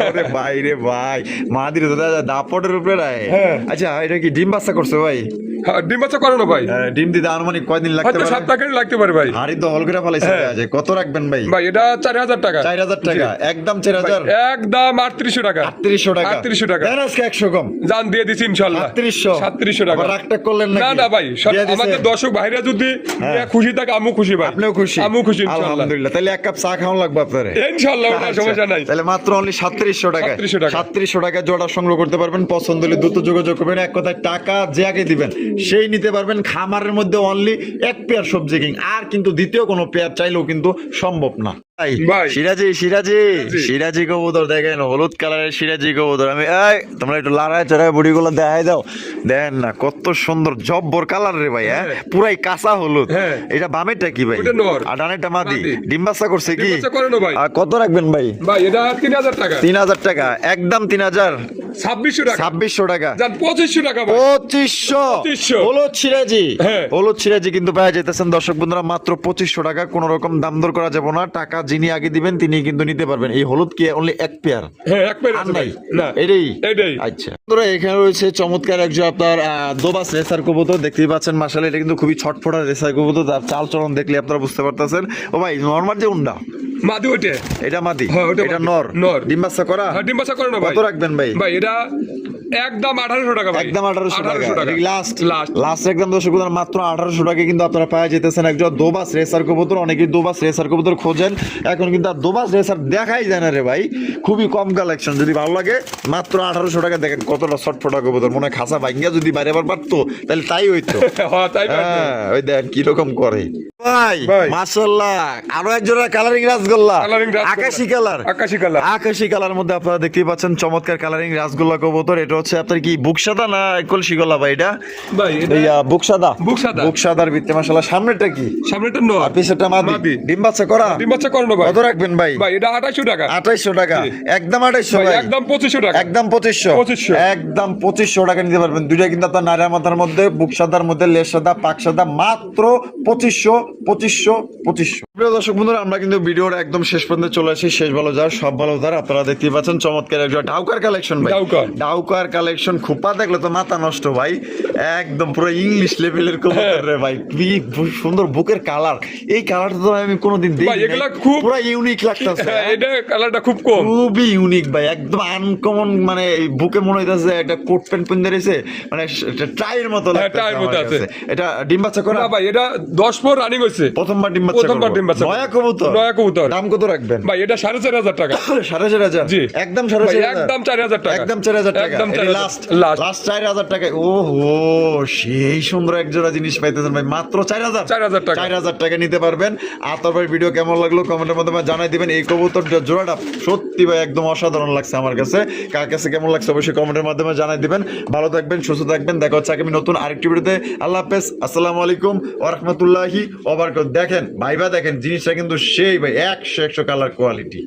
Speaker 2: আরে ভাই রে ভাই, মাদির তো দাপটের উপরে রায়।
Speaker 1: হ্যাঁ।
Speaker 2: আচ্ছা এটা কি ডিম বাচ্চা করছে ভাই?
Speaker 1: হ্যাঁ, ডিম বাচ্চা করে না ভাই।
Speaker 2: ডিম দিতে আনুমানিক কয়দিন লাগতে
Speaker 1: হয়তো
Speaker 2: পারে?
Speaker 1: 7 টাকা লাগতে পারে ভাই।
Speaker 2: হাড়ি তো হল করে ফেলাইছে
Speaker 1: হ্যাঁ।
Speaker 2: আজ। কত রাখবেন ভাই?
Speaker 1: ভাই এটা 4000 টাকা।
Speaker 2: 4000 টাকা একদম 4000।
Speaker 1: একদম 3800 টাকা।
Speaker 2: 3800 টাকা।
Speaker 1: 3800 টাকা।
Speaker 2: দেন আজকে 100 কম।
Speaker 1: জান দিয়ে দিছি ইনশাআল্লাহ।
Speaker 2: 3700
Speaker 1: টাকা।
Speaker 2: আবার রাগটা করলেন নাকি?
Speaker 1: না না ভাই,
Speaker 2: দিয়ে দিছে?
Speaker 1: আমাদের দর্শক ভাইরা যদি
Speaker 2: হ্যাঁ।
Speaker 1: খুশি থাকে আমিও খুশি ভাই।
Speaker 2: আপনিও খুশি?
Speaker 1: আমিও খুশি ইনশাআল্লাহ।
Speaker 2: আলহামদুলিল্লাহ। তাহলে এক কাপ চা খাওয়ান লাগবে আপনারে।
Speaker 1: ইনশাআল্লাহ ওটা
Speaker 2: আচ্ছা,
Speaker 1: সমস্যা নাই।
Speaker 2: তাহলে মাত্র অনলি 3700 টাকা।
Speaker 1: 3700 টাকা।
Speaker 2: 3700 টাকা জোড়া সংগ্রহ করতে পারবেন। পছন্দ হলে দ্রুত যোগাযোগ করবেন। এক কথায় টাকা যে আগে দিবেন সেই নিতে পারবেন। খামারের মধ্যে অনলি এক পেয়ার সবজি কিং, আর কিন্তু দ্বিতীয় কোনো পেয়ার চাইলেও কিন্তু সম্ভব না।
Speaker 1: ভাই।
Speaker 2: সিরাজি কবুতর দেখেন, হলুদ কালারের সিরাজি কবুতর। আমি তোমরা একটু লাড়ায় চড়ায় বুড়ি গুলো দেখাই দাও, দেখেন না কত সুন্দর জব্বর কালার রে ভাই। হ্যাঁ পুরাই কাঁচা হলুদ।
Speaker 1: হ্যাঁ।
Speaker 2: এটা বামেরটা কি ভাই?
Speaker 1: ওটা নর।
Speaker 2: আর ডানেরটা মাদি।
Speaker 1: মাদি।
Speaker 2: ডিম বাচ্চা করছে কি?
Speaker 1: ডিম বাচ্চা করে না ভাই।
Speaker 2: আর কত রাখবেন ভাই?
Speaker 1: ভাই এটা 3000 টাকা।
Speaker 2: 3000 টাকা একদম 3000।
Speaker 1: 2600 টাকা।
Speaker 2: 2600 টাকা।
Speaker 1: জান 2500 টাকা ভাই।
Speaker 2: 2500 হলুদ সিরাজি।
Speaker 1: হ্যাঁ।
Speaker 2: হলুদ সিরাজি কিন্তু পাওয়া যেতেছেন দর্শক বন্ধুরা মাত্র 2500 টাকা। কোন রকম দাম দর করা যাবে না, টাকা যিনি আগে দিবেন তিনি কিন্তু নিতে পারবেন। এই হলুদ কি অনলি এক পেয়ার?
Speaker 1: হ্যাঁ এক পেয়ার
Speaker 2: আর
Speaker 1: আছে
Speaker 2: নাই
Speaker 1: ভাই। না
Speaker 2: এটাই
Speaker 1: এটাই।
Speaker 2: আচ্ছা বন্ধুরা এখানে রয়েছে চমৎকার একজন আপনার দোবাস রেসার কবুতর দেখতেই পাচ্ছেন। মাশাআল্লাহ এটা কিন্তু খুবই ছটফটা রেসার কবুতর, তার চাল চলন দেখলে আপনারা বুঝতে পারতেছেন। ও ভাই নরমাল যে উন্ডা
Speaker 1: মাদি ওইটা।
Speaker 2: এটা মাদি,
Speaker 1: হ্যাঁ, ওটা
Speaker 2: এটা
Speaker 1: মাদি।
Speaker 2: নর।
Speaker 1: নর।
Speaker 2: ডিম বাচ্চা করা?
Speaker 1: হ্যাঁ ডিম বাচ্চা করে না ভাই।
Speaker 2: কত রাখবেন ভাই?
Speaker 1: ভাই এটা একদম 1800 টাকা ভাই।
Speaker 2: একদম 1800 টাকা।
Speaker 1: 1800 টাকা।
Speaker 2: Last
Speaker 1: last.
Speaker 2: লাস্ট একদম দর্শক বন্ধুরা মাত্র 1800 টাকা কিন্তু আপনারা পাওয়া যেতেছেন একজন দোবাস রেসার কবুতর। অনেকেই দোবাস রেসার কবুতর খোঁজেন, এখন কিন্তু আর দোবাস রেসার দেখাই যায় না রে ভাই। খুবই কম কালেকশন, যদি ভালো লাগে মাত্র 1800 টাকা। দেখেন কতটা ছটফটা কবুতর, মনে হয় খাসা ভাঙ্গা যদি বাইরে আবার পারতো তাহলে তাই হইতো।
Speaker 1: হ্যাঁ তাই ভাই।
Speaker 2: হ্যাঁ ওই দেখেন কি রকম করে ভাই।
Speaker 1: ভাই।
Speaker 2: মাশাআল্লাহ আরো এক জোড়া কালারিং রাসগোল্লা,
Speaker 1: Colouring রাসগোল্লা।
Speaker 2: আকাশী কালার।
Speaker 1: আকাশী কালার।
Speaker 2: আকাশী কালার মধ্যে আপনারা দেখতেই পাচ্ছেন চমৎকার কালারিং রাসগোল্লা কবুতর। এটা হচ্ছে আপনার কি বুকসাদা না কলসি গলা ভাই? এটা
Speaker 1: ভাই এটা
Speaker 2: এই বুকসাদা।
Speaker 1: বুকসাদা।
Speaker 2: বুকসাদার ভিতরে মাশাআল্লাহ। সামনেটা কি?
Speaker 1: সামনেটা নর।
Speaker 2: আর পিছনেটা মাদি।
Speaker 1: মাদি।
Speaker 2: ডিম বাচ্চা করা?
Speaker 1: ডিম বাচ্চা করে না ভাই।
Speaker 2: কত রাখবেন ভাই?
Speaker 1: ভাই এটা 2800 টাকা।
Speaker 2: 2800 টাকা।
Speaker 1: জি।
Speaker 2: একদম 2800
Speaker 1: ভাই
Speaker 2: ভাই।
Speaker 1: একদম 2500 টাকা।
Speaker 2: একদম 2500।
Speaker 1: 2500
Speaker 2: একদম 2500 টাকা নিতে পারবেন। দুইটা কিন্তু আপনার নারিয়া মাথার মধ্যে, বুকসাদার মধ্যে, লেজ সাদা, পাক সাদা, মাত্র 2500। প্রিয় দর্শক বন্ধুরা আমরা কিন্তু ভিডিওর একদম শেষ পর্যন্ত চলে আসি। শেষ ভালো যার সব ভালো যার। আপনারা দেখতেই পাচ্ছেন চমৎকার একজন ডাউকার কালেকশন ভাই। ডাউকার কালেকশন খুপা দেখলে তো মাথা নষ্ট ভাই, একদম পুরো ইংলিশ লেভেলের কবুতর রে ভাই। কি সুন্দর বুকের কালার, এই কালারটা তো আমি কোনোদিন
Speaker 1: ভাই
Speaker 2: দেখিনি।
Speaker 1: এগুলা খুব
Speaker 2: পুরো ইউনিক লাগতেছে।
Speaker 1: হ্যাঁ, এটা কালারটা খুব কম।
Speaker 2: খুবই ইউনিক ভাই, একদম আনকমন। মানে এই বুকে মনে হইতাছে একটা কোট প্যান্ট পরে রয়েছে, মানে ট্রাইয়ের মতো লাগতেছে
Speaker 1: ট্রাইয়ের মতো
Speaker 2: আমার
Speaker 1: আছে।
Speaker 2: কাছে। এটা ডিম বাচ্চা করা?
Speaker 1: না ভাই এটা 10 পর রানিং হইছে।
Speaker 2: প্রথমবার ডিম বাচ্চা
Speaker 1: প্রথমবার
Speaker 2: করবো।
Speaker 1: ডিম বাচ্চা
Speaker 2: নয়া কবুতর?
Speaker 1: নয়া কবুতর।
Speaker 2: দাম কত রাখবেন
Speaker 1: ভাই এটা 4500 টাকা।
Speaker 2: 4500?
Speaker 1: জি।
Speaker 2: একদম
Speaker 1: ভাই
Speaker 2: 4500?
Speaker 1: একদম 4000 টাকা।
Speaker 2: একদম 4000 টাকা।
Speaker 1: একদম
Speaker 2: এটা
Speaker 1: 4000
Speaker 2: লাস্ট
Speaker 1: লাস্ট।
Speaker 2: লাস্ট 4000 টাকা। ওহো সেই সুন্দর এক জোড়া জিনিস পাইতেছেন ভাই মাত্র 4000
Speaker 1: 4000 টাকা।
Speaker 2: 4000 টাকা নিতে পারবেন। আর তারপর ভিডিও কেমন লাগলো কমেন্টের মাধ্যমে জানাই দিবেন। এই কবুতর জোড়াটা সত্যি ভাই একদম অসাধারণ লাগছে আমার কাছে। কার কাছে কেমন লাগছে অবশ্যই কমেন্টের মাধ্যমে জানাই দিবেন। ভালো থাকবেন, সুস্থ থাকবেন। দেখা হচ্ছে আগামী নতুন আরেকটি ভিডিওতে। আল্লাহ হাফেজ, আসসালামু আলাইকুম ওয়া রাহমাতুল্লাহি ওয়া বারাকাতুহু। দেখেন ভাইবা দেখেন জিনিসটা কিন্তু সেই ভাই 100 কালার কোয়ালিটি।